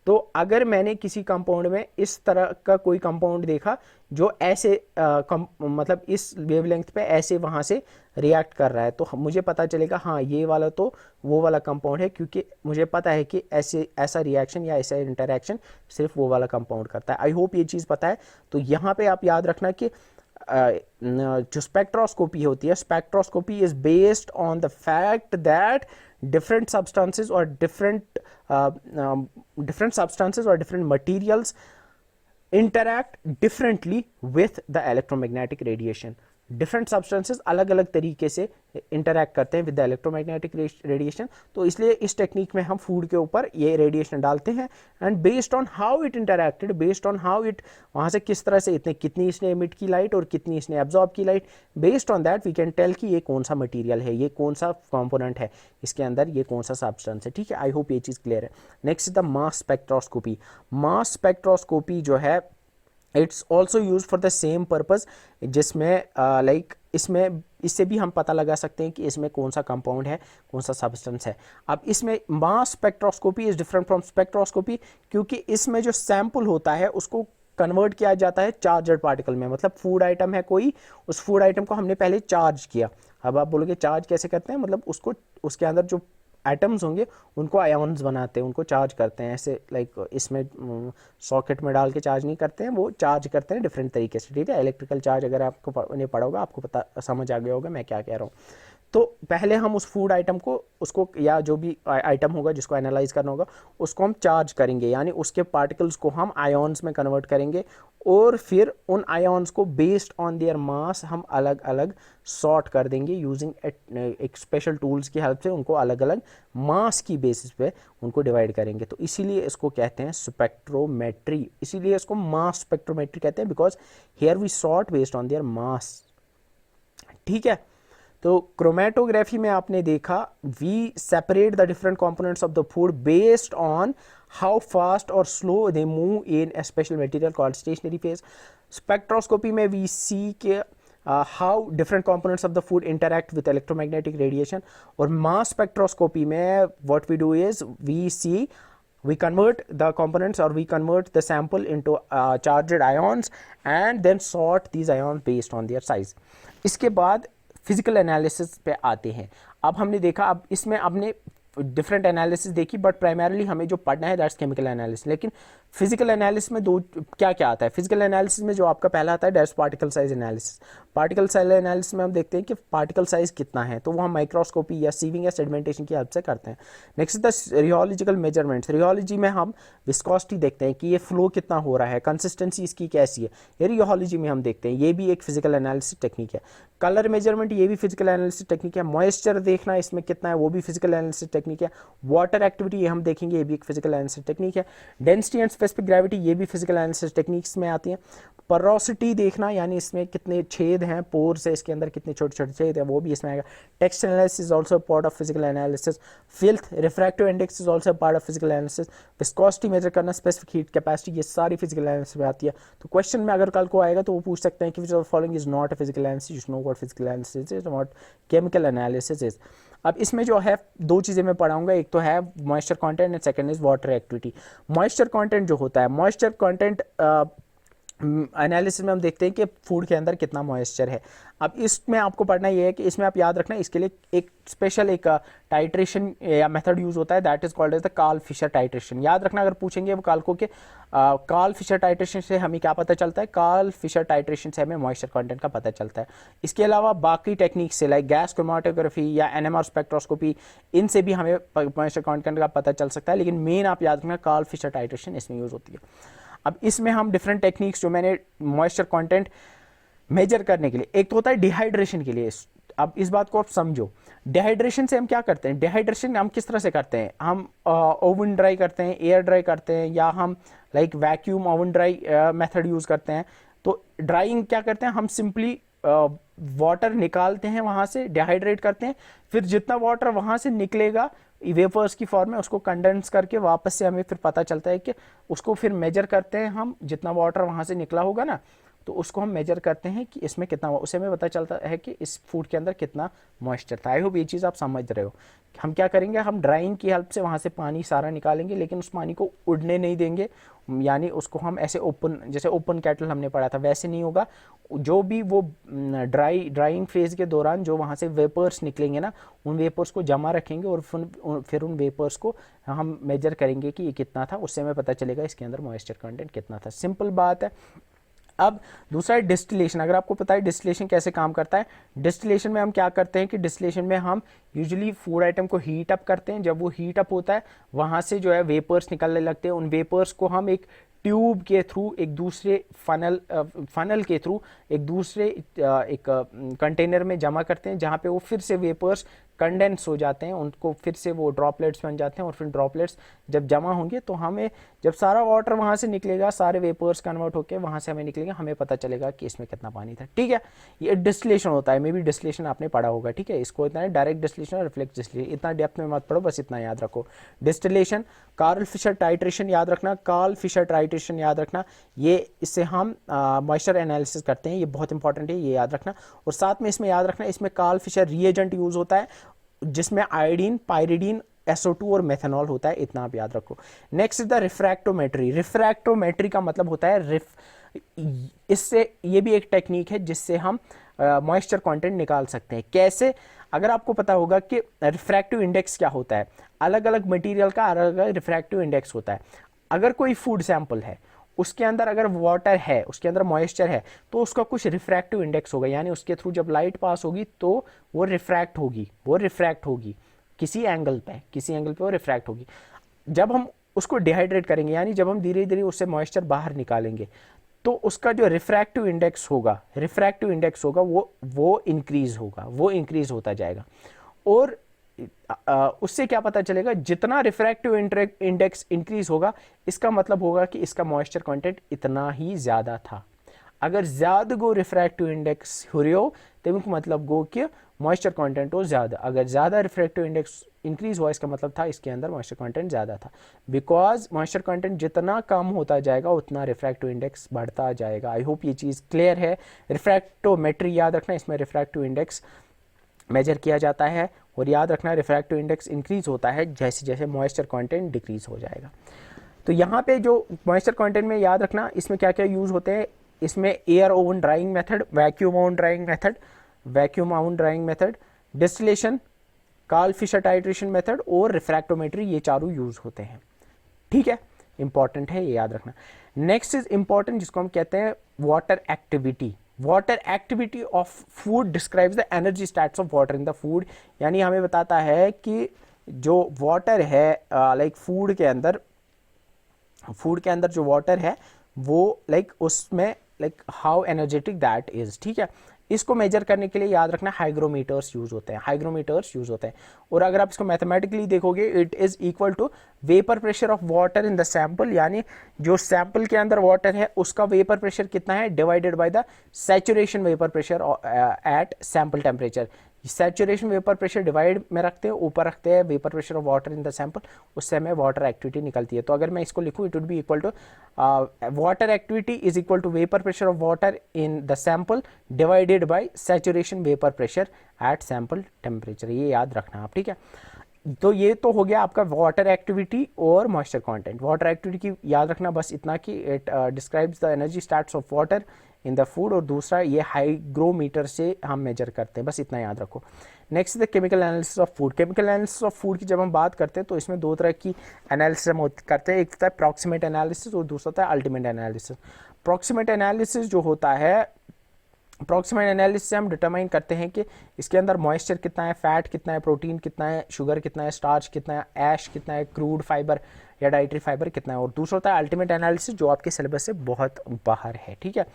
तो अगर मैंने किसी कंपाउंड में इस तरह का कोई कंपाउंड देखा जो ऐसे मतलब इस वेवलेंथ पे ऐसे वहाँ से रिएक्ट कर रहा है, तो मुझे पता चलेगा हाँ ये वाला तो वो वाला कंपाउंड है, क्योंकि मुझे पता है कि ऐसा रिएक्शन या ऐसा इंटरैक्शन सिर्फ वो वाला कंपाउंड करता है। आई होप ये चीज़ पता है। तो यहाँ पे आप याद रखना कि जो स्पेक्ट्रोस्कोपी होती है, spectroscopy is based on the fact that different substances or different substances or different materials interact differently with the electromagnetic radiation। Different substances अलग अलग तरीके से इंटरैक्ट करते हैं विद द इलेक्ट्रोमैग्नेटिक रेडिएशन। तो इसलिए इस टेक्निक में हम फूड के ऊपर ये रेडिएशन डालते हैं and based on how it interacted, based on how it वहाँ से किस तरह से कितनी इसने एमिट की लाइट और कितनी इसने एब्जॉर्ब की light, based on that we can tell कि ये कौन सा मटीरियल है, ये कौन सा कॉम्पोनेंट है इसके अंदर, ये कौन सा सब्सटेंस है। ठीक है, आई होप ये चीज़ क्लियर है। Next the mass spectroscopy. Mass spectroscopy जो है it's also use for the same purpose, जिसमें लाइक इसमें इससे भी हम पता लगा सकते हैं कि इसमें कौन सा कंपाउंड है, कौन सा सब्सटेंस है। अब इसमें mass spectroscopy is different from spectroscopy, क्योंकि इसमें जो सैंपल होता है उसको कन्वर्ट किया जाता है चार्जड पार्टिकल में। मतलब फूड आइटम है कोई, उस फूड आइटम को हमने पहले चार्ज किया। अब आप बोलोगे चार्ज कैसे करते हैं, मतलब उसको उसके अंदर जो एटम्स होंगे उनको आयॉन्स बनाते हैं, उनको चार्ज करते हैं ऐसे, लाइक इसमें सॉकेट में डाल के चार्ज नहीं करते हैं, वो चार्ज करते हैं डिफरेंट तरीके से। ठीक है, इलेक्ट्रिकल चार्ज अगर आपको नहीं पड़ा होगा आपको पता समझ आ गया होगा मैं क्या कह रहा हूँ। तो पहले हम उस फूड आइटम को, उसको या जो भी आइटम होगा जिसको एनालाइज करना होगा उसको हम चार्ज करेंगे, यानी उसके पार्टिकल्स को हम आयॉन्स में कन्वर्ट करेंगे और फिर उन आयॉन्स को बेस्ड ऑन देयर मास हम अलग अलग सॉर्ट कर देंगे यूजिंग एक स्पेशल टूल्स की हेल्प से, उनको अलग अलग मास की बेसिस पे उनको डिवाइड करेंगे। तो इसीलिए इसको कहते हैं स्पेक्ट्रोमेट्री, इसीलिए इसको मास स्पेक्ट्रोमेट्री कहते हैं, because here we sort based on their mass. ठीक है, तो क्रोमेटोग्राफी में आपने देखा we separate the different components of the food based on how fast और slow they move in a special material called stationary phase. Spectroscopy में we see के how different components of the food interact with electromagnetic radiation. और mass spectroscopy में what we do is we see we convert the components or we convert the sample into charged ions and then sort these ions based on their size। इसके बाद physical analysis पे आते हैं। अब हमने देखा, अब इसमें आपने डिफरेंट एनालिसिस देखी, बट प्राइमरली हमें जो पढ़ना है दैट्स केमिकल एनालिसिस। लेकिन फिजिकल एनालिसिस में दो क्या क्या आता है? फिजिकल एनालिसिस में जो आपका पहला आता है that's particle size analysis. Particle size analysis में हम देखते हैं कि पार्टिकल साइज कितना है, तो वो हम माइक्रोस्कोपी या सीविंग या सेडिमेंटेशन की हेल्प से करते हैं। Next the rheological measurements. Rheology में हम विस्कोसिटी देखते हैं कि ये फ्लो कितना हो रहा है, कंसिस्टेंसी इसकी कैसी है, ये रियोलॉजी में हम देखते हैं। ये भी एक फिजिकल एनालिसिस टेक्निक है। कलर मेजरमेंट, ये भी फिजिकल एनालिसिस टेक्निक है। मॉइस्चर देखना इसमें कितना है, वो भी फिजिकल एनालिसिस टेक्निक है। वाटर एक्टिविटी ये हम देखेंगे, ये भी एक फिजिकल एनालिसिस टेक्निक है। डेंसिटी एंड स्पेसिफिक ग्रेविटी, ये भी फिजिकल एनालिसिस टेक्निक्स में आती है। पोरोसिटी देखना, यानी इसमें कितने छेद हैं, पोर्स है इसके अंदर, कितने छोटे छोटे छेद हैं, वो भी इसमें आएगा। Texture analysis is also part of physical analysis. Filth, refractive index is also part of physical analysis. Viscosity measure करना, स्पेसिफिक हीट कैपेसिटी, ये सारी फिजिकल एनालिसिस में आती है। तो क्वेश्चन में अगर कल को आएगा तो वो पूछ सकते हैं कि विच of the following is not a physical analysis, you know what physical analysis is, what chemical analysis is. अब इसमें जो है दो चीज़ें मैं पढ़ाऊंगा, एक तो है moisture content and second is water activity. Moisture content जो होता है, मॉइस्चर कंटेंट एनालिसिस में हम देखते हैं कि फूड के अंदर कितना मॉइस्चर है। अब इसमें आपको पढ़ना ये है कि इसमें आप याद रखना, इसके लिए एक स्पेशल एक टाइट्रेशन या मेथड यूज होता है, that is called as the Karl Fischer titration. याद रखना, अगर पूछेंगे वो कल को कि कार्ल फिशर टाइट्रेशन से हमें क्या पता चलता है, कार्ल फिशर टाइट्रेशन से हमें मॉइस्चर कंटेंट का पता चलता है। इसके अलावा बाकी टेक्निक से लाइक गैस क्रोमेटोग्राफी या एनएमआर स्पेक्ट्रोस्कोपी, इनसे भी हमें मॉइस्चर कंटेंट का पता चल सकता है, लेकिन मेन आप याद रखना कार्ल फिशर टाइट्रेशन इसमें यूज होती है। अब इसमें हम डिफरेंट टेक्निक्स जो मैंने मॉइस्चर कंटेंट मेजर करने के लिए, एक तो होता है डिहाइड्रेशन के लिए। अब इस बात को आप समझो, डिहाइड्रेशन से हम क्या करते हैं, डिहाइड्रेशन हम किस तरह से करते हैं, हम ओवन ड्राई करते हैं, एयर ड्राई करते हैं, या हम like vacuum oven dry method use करते हैं। तो ड्राइंग क्या करते हैं, हम सिंपली वाटर निकालते हैं वहां से, डिहाइड्रेट करते हैं, फिर जितना वाटर वहां से निकलेगा वेपर्स की फॉर्म में उसको कंडेंस करके वापस से हमें फिर पता चलता है कि उसको फिर मेजर करते हैं हम, जितना वाटर वहां से निकला होगा ना, तो उसको हम मेजर करते हैं कि इसमें कितना, उसे हमें पता चलता है कि इस फूड के अंदर कितना मॉइस्चर था। आई होप ये चीज़ आप समझ रहे हो। हम क्या करेंगे, हम ड्राइंग की हेल्प से वहाँ से पानी सारा निकालेंगे, लेकिन उस पानी को उड़ने नहीं देंगे, यानी उसको हम ऐसे ओपन, जैसे ओपन केटल हमने पढ़ा था वैसे नहीं होगा। जो भी वो ड्राइंग फेज के दौरान जो वहाँ से वेपर्स निकलेंगे ना, उन वेपर्स को जमा रखेंगे और फिर उन वेपर्स को हम मेजर करेंगे कि ये कितना था, उससे हमें पता चलेगा इसके अंदर मॉइस्चर कंटेंट कितना था। सिंपल बात है। अब दूसरा है डिस्टिलेशन। अगर आपको पता है डिस्टिलेशन कैसे काम करता है, डिस्टिलेशन में हम क्या करते हैं कि डिस्टिलेशन में हम यूजुअली फूड आइटम को हीट अप करते हैं। जब वो हीट अप होता है वहाँ से जो है वेपर्स निकलने लगते हैं, उन वेपर्स को हम एक ट्यूब के थ्रू एक दूसरे फनल के थ्रू एक दूसरे एक कंटेनर में जमा करते हैं, जहाँ पे वो फिर से वेपर्स कंडेंस हो जाते हैं, उनको फिर से वो ड्रॉपलेट्स बन जाते हैं, और फिर ड्रॉपलेट्स जब जमा होंगे तो हमें जब सारा वाटर वहाँ से निकलेगा, सारे वेपर्स कन्वर्ट होकर वहाँ से हमें निकलेगा, हमें पता चलेगा कि इसमें कितना पानी था। ठीक है, ये डिस्टिलेशन होता है, मे बी डिस्टिलेशन आपने पढ़ा होगा। ठीक है, इसको इतना डायरेक्ट डिस्टिलेशन और रिफ्लेक्स डिस्टिलेशन, इतना डेप्थ में मत पढ़ो, बस इतना याद रखो। डिस्टिलेशन, कार्ल फिशर टाइट्रेशन याद रखना, कार्ल फिशर टाइट्रेशन याद रखना, ये इससे हम मॉइस्चर एनालिसिस करते हैं, ये बहुत इंपॉर्टेंट है, ये याद रखना। और साथ में इसमें याद रखना, इसमें कार्ल फिशर रिएजेंट यूज होता है जिसमें आयोडीन, पायरिडीन, SO2 और मेथनॉल होता है, इतना आप याद रखो। Next is the refractometry. Refractometry का मतलब होता है इससे, ये भी एक टेक्निक है जिससे हम मॉइस्चर कंटेंट निकाल सकते हैं। कैसे? अगर आपको पता होगा कि रिफ्रैक्टिव इंडेक्स क्या होता है, अलग अलग मटेरियल का अलग अलग रिफ्रैक्टिव इंडेक्स होता है। अगर कोई फूड सैंपल है, उसके अंदर अगर वाटर है, उसके अंदर मॉइस्चर है, तो उसका कुछ रिफ्रैक्टिव इंडेक्स होगा, यानी उसके थ्रू जब लाइट पास होगी तो वो रिफ्रैक्ट होगी किसी एंगल पे वो रिफ्रैक्ट होगी। जब हम उसको डिहाइड्रेट करेंगे, यानी जब हम धीरे धीरे उससे मॉइस्चर बाहर निकालेंगे, तो उसका जो रिफ्रैक्टिव इंडेक्स होगा वो इंक्रीज होता जाएगा। और उससे क्या पता चलेगा, जितना रिफ्रैक्टिव इंडेक्स इंक्रीज होगा, इसका मतलब होगा कि इसका मॉइस्चर कंटेंट इतना ही ज्यादा था। अगर ज्यादा गो रिफ्रैक्टिव इंडेक्स हो रही हो, तो मतलब गो कि मॉइस्चर कंटेंट हो ज़्यादा। अगर ज़्यादा रिफ्रैक्टिव इंडेक्स इंक्रीज हुआ इसका मतलब था इसके अंदर मॉइस्चर कंटेंट ज़्यादा था। बिकॉज मॉइस्चर कंटेंट जितना कम होता जाएगा उतना रिफ्रैक्टिव इंडेक्स बढ़ता जाएगा। आई होप ये चीज़ क्लियर है। रिफ्रैक्टोमेट्री याद रखना, इसमें रिफ्रैक्टिव इंडेक्स मेजर किया जाता है, और याद रखना रिफ्रैक्टिव इंडेक्स इंक्रीज होता है जैसे जैसे मॉइस्चर कंटेंट डिक्रीज हो जाएगा। तो यहाँ पे जो मॉइस्चर कंटेंट में याद रखना इसमें क्या क्या यूज़ होते हैं, इसमें air oven drying method, vacuum oven drying method, vacuum oven drying method, distillation, Karl Fischer titration method और रिफ्रैक्टोमेट्री, ये चारों यूज़ होते हैं। ठीक है, इंपॉर्टेंट है, ये याद रखना। नेक्स्ट इज इंपॉर्टेंट जिसको हम कहते हैं water activity. Water activity of food describes the energy stats of water in the food, यानी हमें बताता है कि जो वाटर है लाइक फूड के अंदर जो वाटर है वो लाइक उसमें like how energetic that is. ठीक है, इसको मेजर करने के लिए याद रखना हाइग्रोमीटर्स यूज होते हैं, हाइग्रोमीटर्स यूज होते हैं। और अगर आप इसको मैथमेटिकली देखोगे it is equal to vapour pressure of water in the sample, यानी जो सैंपल के अंदर वाटर है उसका वेपर प्रेशर कितना है divided by the saturation vapour pressure at sample temperature. Saturation vapour pressure divide में रखते हैं, ऊपर रखते हैं vapour pressure of water in the sample, उससे हमें वाटर एक्टिविटी निकलती है। तो अगर मैं इसको लिखूँ it would be equal to water activity is equal to vapour pressure of water in the sample divided by saturation vapour pressure at sample temperature. ये याद रखना आप। ठीक है, तो ये तो हो गया आपका वाटर एक्टिविटी और मॉइस्चर कंटेंट। वाटर एक्टिविटी की याद रखना बस इतना कि it describes the energy stats of water in the food, और दूसरा ये हाइग्रोमीटर से हम मेजर करते हैं, बस इतना याद रखो। Next the chemical analysis of food. Chemical analysis of food की जब हम बात करते हैं तो इसमें दो तरह की एनालिसिस हम करते हैं, एक होता है प्रॉक्सिमेट एनालिसिस और दूसरा होता है अल्टीमेट एनालिसिस। प्रॉक्सिमेट एनालिसिस जो होता है, अप्रॉक्सीमेट एनालिसिस से हम डिटरमाइन करते हैं कि इसके अंदर मॉइस्चर कितना है, फैट कितना है, प्रोटीन कितना है, शुगर कितना है, स्टार्च कितना है, ऐश कितना है, क्रूड फाइबर या डाइटरी फाइबर कितना है। और दूसरा होता है अल्टीमेट एनालिसिस जो आपके सिलेबस से बहुत बाहर है। ठीक है,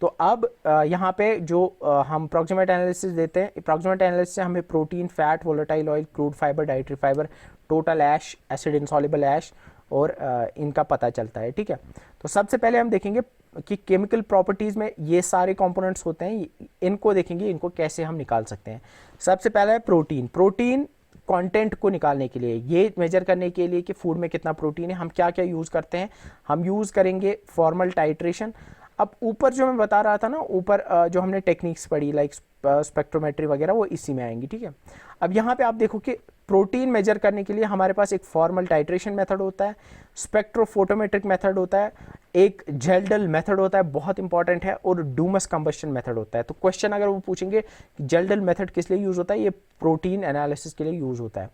तो अब यहाँ पे जो हम अप्रॉक्सीमेट एनालिसिस देते हैं, अप्रॉक्सीमेट एनालिसिस से हमें protein, fat, volatile oil, crude fibre, dietary fibre, total ash, acid insoluble ash और इनका पता चलता है। ठीक है, तो सबसे पहले हम देखेंगे कि केमिकल प्रॉपर्टीज़ में ये सारे कंपोनेंट्स होते हैं, इनको देखेंगे, इनको कैसे हम निकाल सकते हैं। सबसे पहला है प्रोटीन। प्रोटीन कंटेंट को निकालने के लिए, ये मेजर करने के लिए कि फूड में कितना प्रोटीन है, हम क्या क्या यूज़ करते हैं, हम यूज़ करेंगे फॉर्मल टाइट्रेशन। अब ऊपर जो मैं बता रहा था ना, ऊपर जो हमने टेक्निक्स पढ़ी लाइक स्पेक्ट्रोमेट्री वगैरह, वो इसी में आएंगी। ठीक है, अब यहाँ पे आप देखो कि प्रोटीन मेजर करने के लिए हमारे पास एक फॉर्मल टाइट्रेशन मेथड होता है, स्पेक्ट्रोफोटोमेट्रिक मेथड होता है, एक जेल्डल मेथड होता है, बहुत इंपॉर्टेंट है, और डूमस कंबस्शन मेथड होता है। तो क्वेश्चन अगर वो पूछेंगे जेल्डल मेथड किस लिए यूज होता है, ये प्रोटीन एनालिसिस के लिए यूज होता है।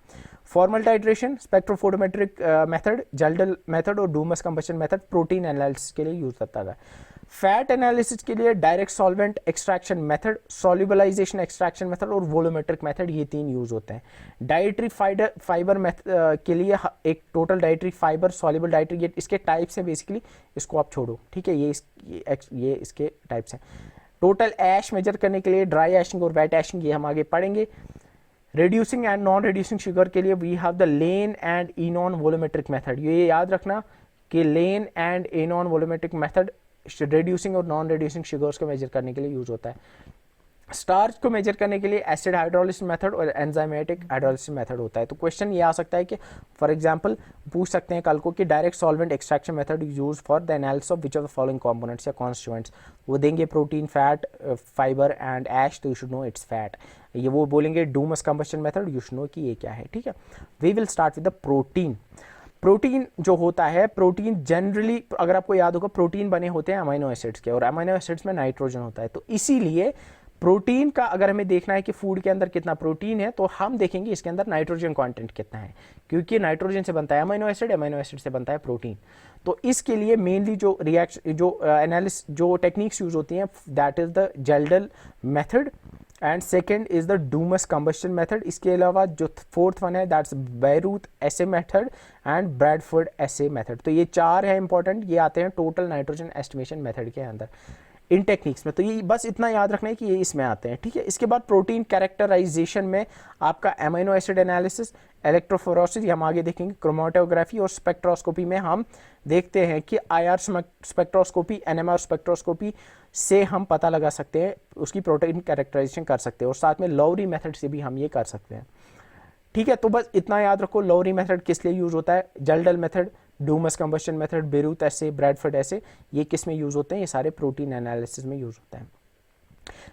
Formal titration, spectrophotometric method, Kjeldahl method और Dumas combustion method protein analysis के लिए यूज होता है। फैट एनालिसिस के लिए direct solvent extraction method, solubilization extraction method और वोलोमेट्रिक मेथड, ये तीन यूज होते हैं। डाइटरी फाइबर के लिए एक total dietary fibre, soluble dietary, ये इसके टाइप्स हैं बेसिकली, इसको आप छोड़ो। ठीक है, ये इसके टाइप्स हैं। टोटल ऐश मेजर करने के लिए ड्राई ऐशिंग और वेट ऐशिंग, ये हम आगे पढ़ेंगे। Reducing and non reducing sugar के लिए we have the Lane and Eynon volumetric method. ये याद रखना कि Lane and Eynon volumetric method reducing और नॉन रिड्यूसिंग शुगर्स को मेजर करने के लिए यूज होता है। स्टार्च को मेजर करने के लिए एसिड हाइड्रोलिसिस मेथड और एंजाइमेटिक हाइड्रोलिसिस मेथड होता है। तो क्वेश्चन ये आ सकता है कि फॉर एग्जांपल पूछ सकते हैं कल को कि direct solvent extraction method use for the analysis of which of the following components या कॉन्स्टिट्यूएंट्स। वो देंगे protein, fat, fibre and ash, तो you should know it's fat. ये वो बोलेंगे Dumas combustion method, you should know कि ये क्या है। ठीक है, we will start with the protein. Protein जो होता है, प्रोटीन जनरली अगर आपको याद होगा प्रोटीन बने होते हैं अमीनो एसिड्स के, और अमीनो एसिड्स में नाइट्रोजन होता है। तो इसीलिए प्रोटीन का अगर हमें देखना है कि फूड के अंदर कितना प्रोटीन है, तो हम देखेंगे इसके अंदर नाइट्रोजन कंटेंट कितना है, क्योंकि नाइट्रोजन से बनता है अमीनो एसिड, अमीनो एसिड से बनता है प्रोटीन। तो इसके लिए मेनली जो रिएक्शन, जो एनालिसिस, जो टेक्निक्स यूज होती हैं, that is the Kjeldahl method and second is the Dumas combustion method. इसके अलावा जो फोर्थ वन है that's Biuret assay method and Bradford assay method. तो ये 4 है इंपॉर्टेंट, ये आते हैं टोटल नाइट्रोजन एस्टिमेशन मेथड के अंदर इन टेक्निक्स में। तो ये बस इतना याद रखना है कि ये इसमें आते हैं, ठीक है। इसके बाद प्रोटीन कैरेक्टराइजेशन में आपका अमीनो एसिड एनालिसिस, इलेक्ट्रोफोरेसिस, ये हम आगे देखेंगे, क्रोमेटोग्राफी और स्पेक्ट्रोस्कोपी में हम देखते हैं कि आईआर स्पेक्ट्रोस्कोपी, एनएमआर स्पेक्ट्रोस्कोपी से हम पता लगा सकते हैं, उसकी प्रोटीन कैरेक्टराइजेशन कर सकते हैं, और साथ में लॉवरी मेथड से भी हम ये कर सकते हैं, ठीक है। तो बस इतना याद रखो, लॉवरी मेथड किस लिए यूज होता है, Kjeldahl method, Dumas combustion method, Biuret assay, Bradford assay, ये किस में यूज होते हैं, ये सारे प्रोटीन एनालिसिस में यूज होता है।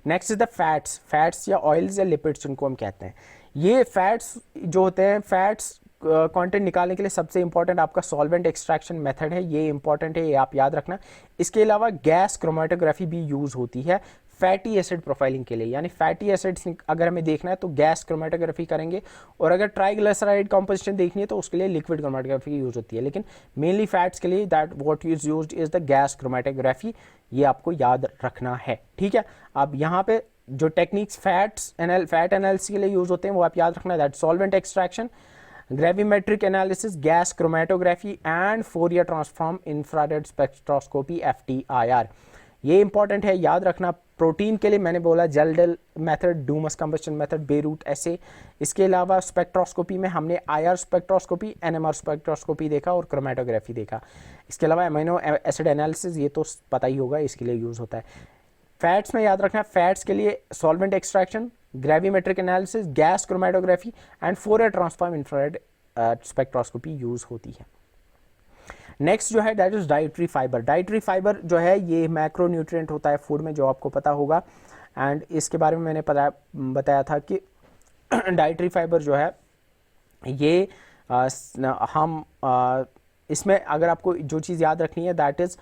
Next is the fats, fats या ऑयल्स या लिपिड्स जिनको हम कहते हैं। ये फैट्स जो होते हैं, फैट्स कंटेंट निकालने के लिए सबसे इंपॉर्टेंट आपका सॉल्वेंट एक्सट्रैक्शन मेथड है, ये इंपॉर्टेंट है, ये आप याद रखना। इसके अलावा गैस क्रोमेटोग्राफी भी यूज होती है फैटी एसिड प्रोफाइलिंग के लिए, यानी फैटी एसिड्स अगर हमें देखना है तो गैस क्रोमेटोग्राफी करेंगे, और अगर ट्राइग्लिसराइड कंपोजिशन देखनी है तो उसके लिए लिक्विड क्रोमेटोग्राफी यूज होती है, लेकिन मेनली फैट्स के लिए that what is used is the gas chromatography, ये आपको याद रखना है, ठीक है। अब यहाँ पे जो टेक्निक्स फैट एनालिसिस के लिए यूज होते हैं वो आप याद रखना, that solvent extraction, gravimetric analysis, gas chromatography and Fourier transform infrared spectroscopy FTIR, ये इंपॉर्टेंट है, याद रखना। प्रोटीन के लिए मैंने बोला Kjeldahl method, Dumas combustion method, Biuret assay. इसके अलावा स्पेक्ट्रोस्कोपी में हमने IR स्पेक्ट्रोस्कोपी, NMR स्पेक्ट्रोस्कोपी देखा और क्रोमेटोग्राफी देखा। इसके अलावा अमीनो एसिड एनालिसिस, ये तो पता ही होगा, इसके लिए यूज होता है। फैट्स में याद रखना, फैट्स के लिए solvent extraction, gravimetric analysis, gas chromatography and Fourier transform infrared spectroscopy use होती है। नेक्स्ट जो है that is dietary fibre. Dietary fibre जो है ये मैक्रोन्यूट्रिएंट होता है फूड में, जो आपको पता होगा, एंड इसके बारे में मैंने बताया था कि डाइटरी फाइबर जो है ये इसमें अगर आपको जो चीज़ याद रखनी है दैट इज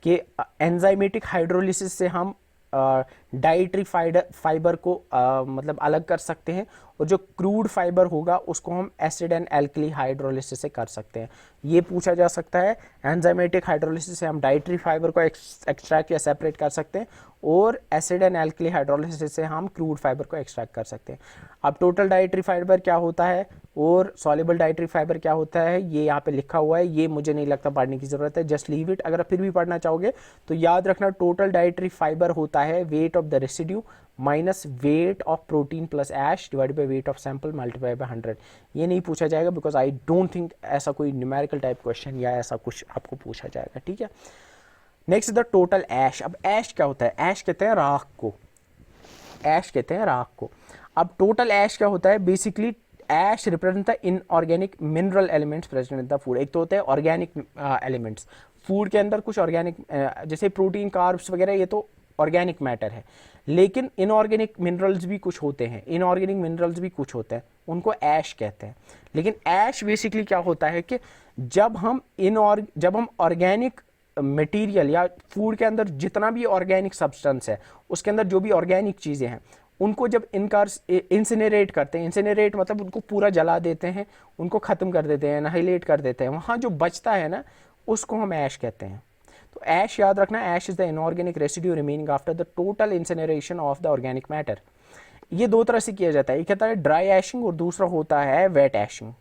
कि एंजाइमेटिक हाइड्रोलिसिस से हम डाइटरी फाइबर को मतलब अलग कर सकते हैं, और जो क्रूड फाइबर होगा उसको हम एसिड एंड एल्कली हाइड्रोलिसिस से कर सकते हैं। ये पूछा जा सकता है, एंजाइमेटिक हाइड्रोलिसिस से हम डाइटरी फाइबर को एक्सट्रैक्ट या सेपरेट कर सकते हैं, और एसिड एंड एल्कली हाइड्रोलिसिस से हम क्रूड फाइबर को एक्सट्रैक्ट कर सकते हैं। अब टोटल डाइटरी फाइबर क्या होता है और सॉल्युबल डाइटरी फाइबर क्या होता है, ये यहाँ पे लिखा हुआ है, ये मुझे नहीं लगता पढ़ने की जरूरत है, जस्ट लीव इट। अगर आप फिर भी पढ़ना चाहोगे तो याद रखना, टोटल डाइटरी फाइबर होता है weight of the residue minus weight of protein plus ash divide by weight of sample multiply by 100। ये नहीं पूछा जाएगा बिकॉज आई डोंट थिंक ऐसा कोई न्यूमेरिकल टाइप क्वेश्चन या ऐसा कुछ आपको पूछा जाएगा, ठीक है। नेक्स्ट द टोटल ऐश। अब ऐश क्या होता है, ऐश कहते हैं राख को, ऐश कहते हैं राख को। अब टोटल ऐश क्या होता है, basically ash represent the inorganic mineral elements present in the food. एक तो होते हैं ऑर्गेनिक एलिमेंट्स, फूड के अंदर कुछ ऑर्गेनिक जैसे प्रोटीन, कार्ब्स वगैरह, ये तो ऑर्गेनिक मैटर है, लेकिन इनऑर्गेनिक मिनरल्स भी कुछ होते हैं, इनऑर्गेनिक मिनरल्स भी कुछ होते हैं, उनको ऐश कहते हैं। लेकिन ऐश बेसिकली क्या होता है कि जब हम ऑर्गेनिक मटेरियल या फूड के अंदर जितना भी ऑर्गेनिक सब्सटेंस है, उसके अंदर जो भी ऑर्गेनिक चीज़ें हैं, उनको जब इंसिनरेट करते हैं, इंसिनरेट मतलब उनको पूरा जला देते हैं, उनको ख़त्म कर देते हैं, एनाहिलेट कर देते हैं, वहाँ जो बचता है ना उसको हम ऐश कहते हैं। तो ऐश याद रखना, ash is the inorganic residue remaining after the total incineration of the organic matter. ये दो तरह से किया जाता है, एक कहता है ड्राई ऐशिंग और दूसरा होता है वेट ऐशिंग।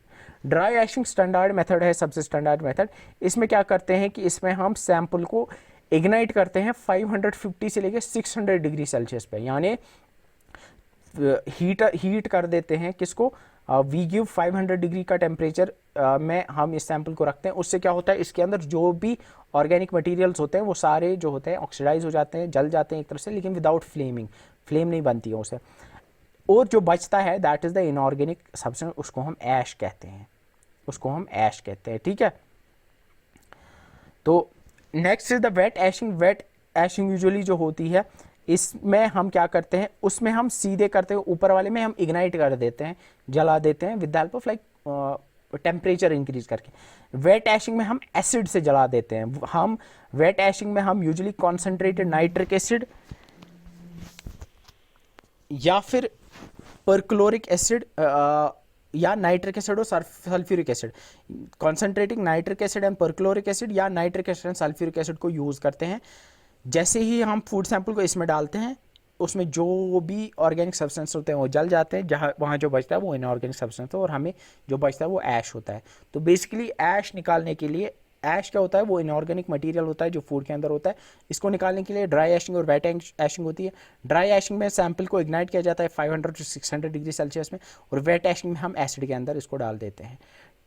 ड्राई ऐशिंग स्टैंडर्ड मेथड है, सबसे स्टैंडर्ड मेथड। इसमें क्या करते हैं कि इसमें हम सैंपल को इग्नाइट करते हैं 550 से लेकर 600 डिग्री सेल्सियस पे, यानी हीट कर देते हैं किसको, वी गिव 500 डिग्री का टेम्परेचर में हम इस सैंपल को रखते हैं। उससे क्या होता है, इसके अंदर जो भी ऑर्गेनिक मटेरियल्स होते हैं वो सारे जो होते हैं ऑक्सीडाइज हो जाते हैं, जल जाते हैं एक तरह से, लेकिन विदाउट फ्लेमिंग, फ्लेम नहीं बनती है उससे, और जो बचता है that is the inorganic substance, उसको हम ऐश कहते हैं, उसको हम ऐश कहते हैं, ठीक है। तो next is the wet ashing. Wet ashing usually जो होती है, इसमें हम क्या करते हैं, उसमें हम सीधे करते हैं, ऊपर वाले में हम इग्नाइट कर देते हैं, जला देते हैं with the help of like temperature increase करके। वेट ऐशिंग में हम एसिड से जला देते हैं। हम वेट ऐशिंग में हम यूजुअली कॉन्सेंट्रेटेड नाइट्रिक एसिड या फिर परक्लोरिक एसिड या नाइट्रिक एसिड और sulphuric acid, concentrating nitric acid and perchloric acid या nitric acid and sulphuric acid को यूज करते हैं। जैसे ही हम फूड सैंपल को इसमें डालते हैं, उसमें जो भी ऑर्गेनिक सब्सटेंस होते हैं वो जल जाते हैं, जहाँ वहाँ जो बचता है वो इनऑर्गेनिक सब्सटेंस है, और हमें जो बचता है वो ऐश होता है। तो बेसिकली ऐश निकालने के लिए, ऐश क्या होता है, वो इनऑर्गेनिक मटेरियल होता है जो फूड के अंदर होता है। इसको निकालने के लिए ड्राई ऐशिंग और वेट ऐशिंग होती है। ड्राई ऐशिंग में सैंपल को इग्नाइट किया जाता है 500 to 600 डिग्री सेल्सियस में, और वेट ऐशिंग में हम एसिड के अंदर इसको डाल देते हैं।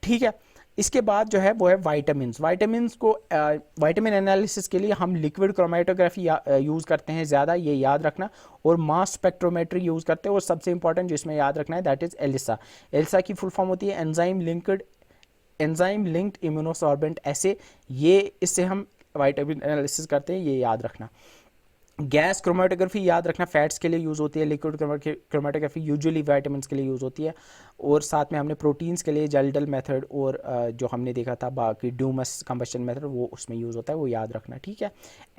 ठीक है। इसके बाद जो है वो है वाइटामिन। वाइटामिन को वाइटामिन एनालिसिस के लिए हम लिक्विड क्रोमेटोग्राफी यूज़ करते हैं ज़्यादा, ये याद रखना, और मास स्पेक्ट्रोमेट्री यूज़ करते हैं। और सबसे इंपॉर्टेंट जो इसमें याद रखना है दैट इज़ एलिसा। एलिसा की फुल फॉर्म होती है एंजाइम लिंक्ड इम्यूनोसॉर्बेंट ऐसे, ये इससे हम वाइटामिन एनालिसिस करते हैं, ये याद रखना। गैस क्रोमेटोग्राफी याद रखना, फैट्स के लिए यूज़ होती है। लिक्विड क्रोमेटोग्राफी यूजुअली वाइटामिन के लिए यूज़ होती है। और साथ में हमने प्रोटीन्स के लिए जेल्डल मेथड, और जो हमने देखा था बाकी ड्यूमस कंबशन मेथड, वो उसमें यूज़ होता है, वो याद रखना। ठीक है।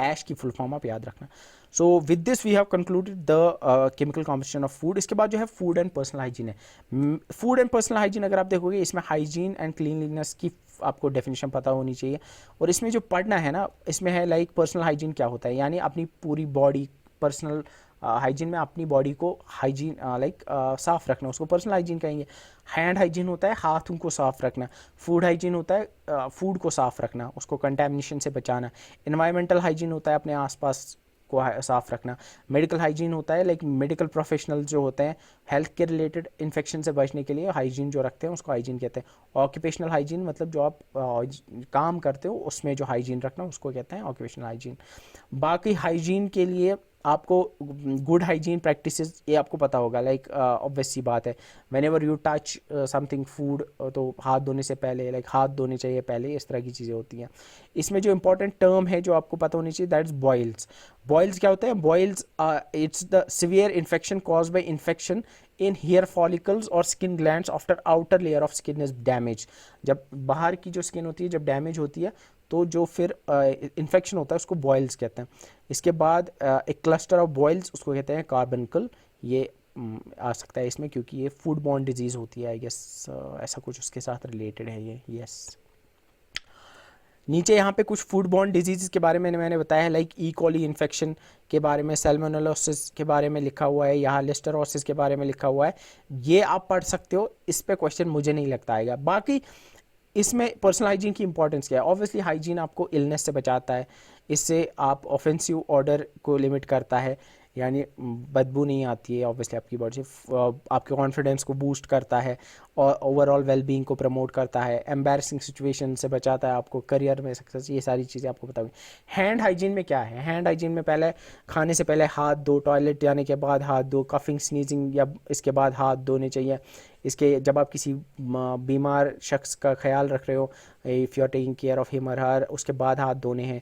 ऐश की फुल फॉर्म आप याद रखना। So with this we have concluded the chemical composition of food. इसके बाद जो है फूड एंड पर्सनल हाइजीन है। फूड एंड पर्सनल हाइजीन अगर आप देखोगे, इसमें हाइजीन एंड क्लीनलीनेस की आपको डेफिनेशन पता होनी चाहिए। और इसमें जो पढ़ना है ना, इसमें है लाइक पर्सनल हाइजीन क्या होता है, यानी अपनी पूरी बॉडी, पर्सनल हाइजीन में अपनी बॉडी को हाइजीन लाइक साफ़ रखना, उसको पर्सनल हाइजीन कहेंगे। हैंड हाइजीन होता है हाथों को साफ़ रखना। फूड हाइजीन होता है फूड को साफ़ रखना, उसको कंटेमिनेशन से बचाना। इन्वायरमेंटल हाइजीन होता है अपने आसपास को साफ़ रखना। मेडिकल हाइजीन होता है लाइक मेडिकल प्रोफेशनल जो होते हैं हेल्थ के रिलेटेड इन्फेक्शन से बचने के लिए हाइजीन जो रखते हैं उसको हाइजीन कहते हैं। ऑक्यूपेशनल हाइजीन मतलब जो आप काम करते हो उसमें जो हाइजीन रखना उसको कहते हैं ऑक्यूपेशनल हाइजीन। बाकी हाइजीन के लिए आपको गुड हाइजीन प्रैक्टिसेस ये आपको पता होगा, लाइक ऑब्वियस सी बात है, when ever you touch something food तो हाथ धोने से पहले लाइक हाथ धोने चाहिए पहले, इस तरह की चीज़ें होती हैं। इसमें जो इंपॉर्टेंट टर्म है जो आपको पता होनी चाहिए दैट इज बॉइल्स। बॉइल्स क्या होता है? Boils it's the severe infection cause by infection in hair follicles और skin glands after outer layer of skin is damage. जब बाहर की जो स्किन होती है जब डैमेज होती है तो जो फिर इन्फेक्शन होता है उसको बॉइल्स कहते हैं। इसके बाद एक क्लस्टर ऑफ बॉइल्स उसको कहते हैं कार्बनकल। ये आ सकता है इसमें क्योंकि ये फूड बॉर्न डिजीज़ होती है आई गेस, ऐसा कुछ उसके साथ रिलेटेड है ये। यस। नीचे यहाँ पे कुछ फूड बॉर्न डिजीज़ के बारे में मैंने बताया है, लाइक ई कॉली इन्फेक्शन के बारे में, सैल्मोनेलोसिस के बारे में लिखा हुआ है, यहाँ लिस्टरोसिस के बारे में लिखा हुआ है। ये आप पढ़ सकते हो, इस पे क्वेश्चन मुझे नहीं लगता आएगा। बाकी इसमें पर्सनल हाइजीन की इंपॉर्टेंस क्या है? ऑब्वियसली हाइजीन आपको इलनेस से बचाता है, इससे आप ऑफेंसिव ऑर्डर को लिमिट करता है, यानी बदबू नहीं आती है ऑब्वियसली आपकी बॉडी से, आपके कॉन्फिडेंस को बूस्ट करता है और ओवरऑल वेलबींग को प्रमोट करता है, एम्बैरसिंग सिचुएशन से बचाता है आपको, करियर में सक्सेस, ये सारी चीज़ें आपको बताऊंगी। हैंड हाइजीन में क्या है? हैंड हाइजीन में पहले खाने से पहले हाथ धो, टॉयलेट जाने के बाद हाथ धो, कफिंग स्नीजिंग या इसके बाद हाथ धोने चाहिए। इसके जब आप किसी बीमार शख्स का ख्याल रख रहे हो, if you are taking care of him और हर, उसके बाद हाथ धोने हैं।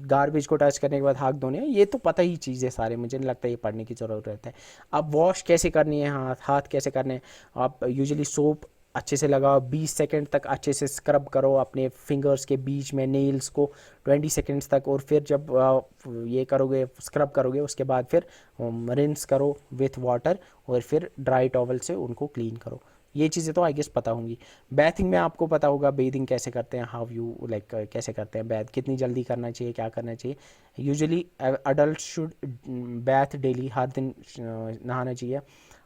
गार्बेज को टच करने के बाद हाथ धोने हैं, ये तो पता ही चीज़ है सारे, मुझे नहीं लगता ये पढ़ने की ज़रूरत है। अब वॉश कैसे करनी है हाथ कैसे करने हैं? आप यूजुअली सोप अच्छे से लगाओ, 20 सेकंड तक अच्छे से स्क्रब करो अपने फिंगर्स के बीच में, नेल्स को 20 सेकंड्स तक, और फिर जब ये करोगे स्क्रब करोगे उसके बाद फिर रिंस करो विथ वाटर, और फिर ड्राई टॉवल से उनको क्लीन करो। ये चीज़ें तो आई गेस पता होंगी। बैथिंग में आपको पता होगा बेदिंग कैसे करते हैं, हाउ यू लाइक कैसे करते हैं बैथ, कितनी जल्दी करना चाहिए, क्या करना चाहिए। यूजुअली अडल्ट शुड बैथ डेली, हर दिन नहाना चाहिए।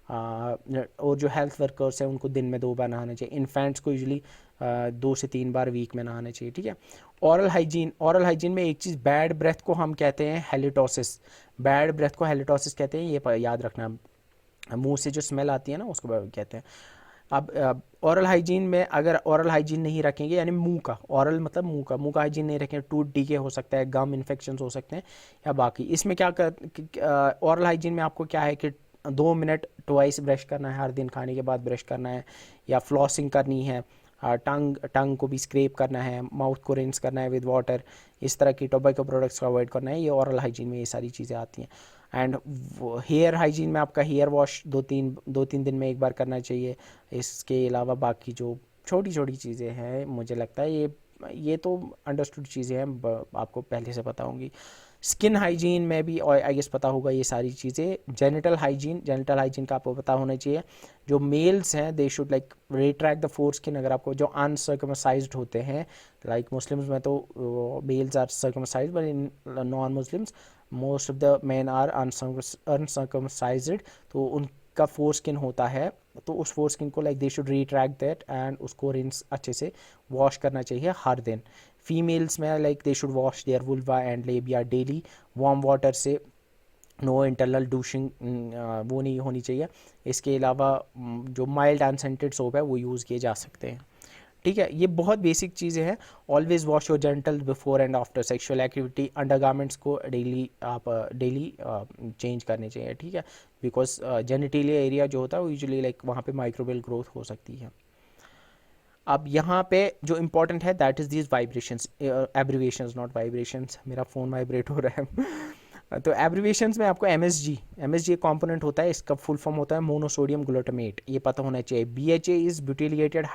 और जो हेल्थ वर्कर्स हैं उनको दिन में 2 बार नहाना चाहिए। इन्फेंट्स को यूजुअली 2 से 3 बार वीक में नहाना चाहिए। ठीक है। औरल हाइजीन, औरल हाइजीन में एक चीज़, बैड ब्रेथ को हम कहते हैं हेलिटोसिस। बैड ब्रेथ को हेलिटोसिस कहते हैं, ये याद रखना। मुंह से जो स्मेल आती है ना उसको कहते हैं। अब औरल हाइजीन में अगर औरल हाइजीन नहीं रखेंगे, यानी मुंह का, औरल मतलब मुंह का हाइजीन नहीं रखेंगे, टूथ डीके हो सकता है, गम इन्फेक्शन हो सकते हैं, या बाकी इसमें क्या कर औरल हाइजीन में आपको क्या है कि 2 मिनट ट्वाइस ब्रश करना है, हर दिन खाने के बाद ब्रश करना है, या फ्लॉसिंग करनी है, टंग को भी स्क्रैप करना है, माउथ को रिंस करना है विद वाटर, इस तरह की टोबैको प्रोडक्ट्स को अवॉइड करना है। ये ओरल हाइजीन में ये सारी चीज़ें आती हैं। एंड हेयर हाइजीन में आपका हेयर वॉश 2-3 दिन में एक बार करना चाहिए। इसके अलावा बाकी जो छोटी छोटी चीज़ें हैं मुझे लगता है ये तो अंडरस्टूड चीज़ें हैं, आपको पहले से पता होंगी। स्किन हाइजीन में भी और आई गेस पता होगा ये सारी चीज़ें। जेनिटल हाइजीन का आपको पता होना चाहिए। जो मेल्स हैं they should like retract the four skin. अगर आपको जो अनसर्कमसाइज्ड होते हैं, लाइक मुस्लिम्स में तो males are circumcised but in non Muslims most of the man are uncircumcised, तो उनका फोर स्किन होता है, तो उस फोर स्किन को like they should retract that and उसको रिंस अच्छे से वॉश करना चाहिए हर दिन। फीमेल्स में like they should wash their vulva and labia daily warm water से, नो इंटरनल डूशिंग वो नहीं होनी चाहिए। इसके अलावा जो माइल्ड अनसेंटेड सोप है वो यूज़ किए जा सकते हैं। ठीक है, ये बहुत बेसिक चीज़ें हैं। Always wash your gentle before and after sexual activity. Undergarments को डेली आप डेली चेंज करने चाहिए, ठीक है, बिकॉज जेनिटेलिया एरिया जो होता है वो यूजुअली लाइक वहाँ पे माइक्रोबियल ग्रोथ हो सकती है। अब यहाँ पे जो इम्पोर्टेंट है that is these vibrations, abbreviations not vibrations, मेरा फ़ोन वाइब्रेट हो रहा है। तो एब्रीवेशंस में आपको एम एस जी एक कॉम्पोनेंट होता है, इसका फुल फॉर्म होता है मोनोसोडियम ग्लूटामेट, ये पता होना चाहिए। BHA is butylated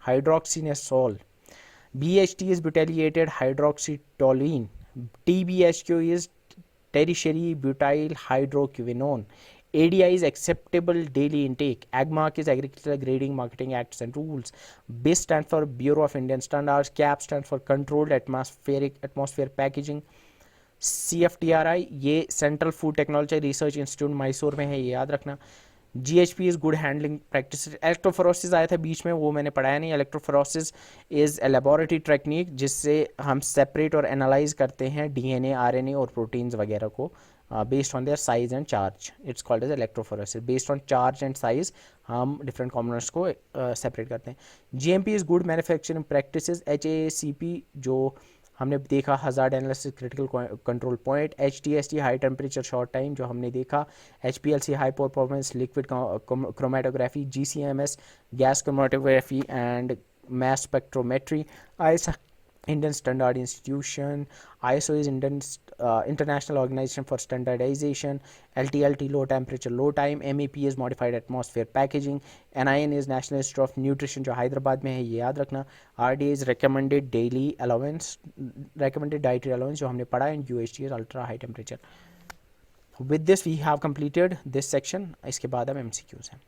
hydroxyanisole, BHT is butylated hydroxytoluene, TBHQ is tertiary butyl hydroquinone. ADI is acceptable daily intake. AGMARK is Agricultural Grading Marketing Acts and Rules. BIS stands for Bureau of Indian Standards. CAP stands for Controlled Atmosphere Packaging. CFTRI ये central food technology research institute Mysore में है, ये याद रखना। GHP is good handling practice. Electrophoresis आया था बीच में, वो मैंने पढ़ाया नहीं। Electrophoresis is a laboratory technique जिससे हम सेपरेट और एनालाइज करते हैं DNA, RNA और प्रोटीन्स वगैरह को based on their size and charge. It's called as electrophoresis. Based on charge and size हम डिफरेंट कंपोनेंट्स को सेपरेट करते हैं। GMP is good manufacturing practices. HACP जो हमने देखा hazard analysis critical control point. HTST high temperature short time जो हमने देखा। HPLC high performance liquid chromatography. GCMS gas chromatography and mass spectrometry. ISO Indian Standard Institution. ISO is International Organization for Standardization. LTLT low temperature low time. MEP is modified atmosphere packaging. NIN is National Institute of Nutrition जो हैदराबाद में है, ये याद रखना। RDA is recommended daily allowance, recommended dietary allowance जो हमने पढ़ा। and UHT is ultra high temperature. With this we have completed this section. इसके बाद अब MCQs हैं।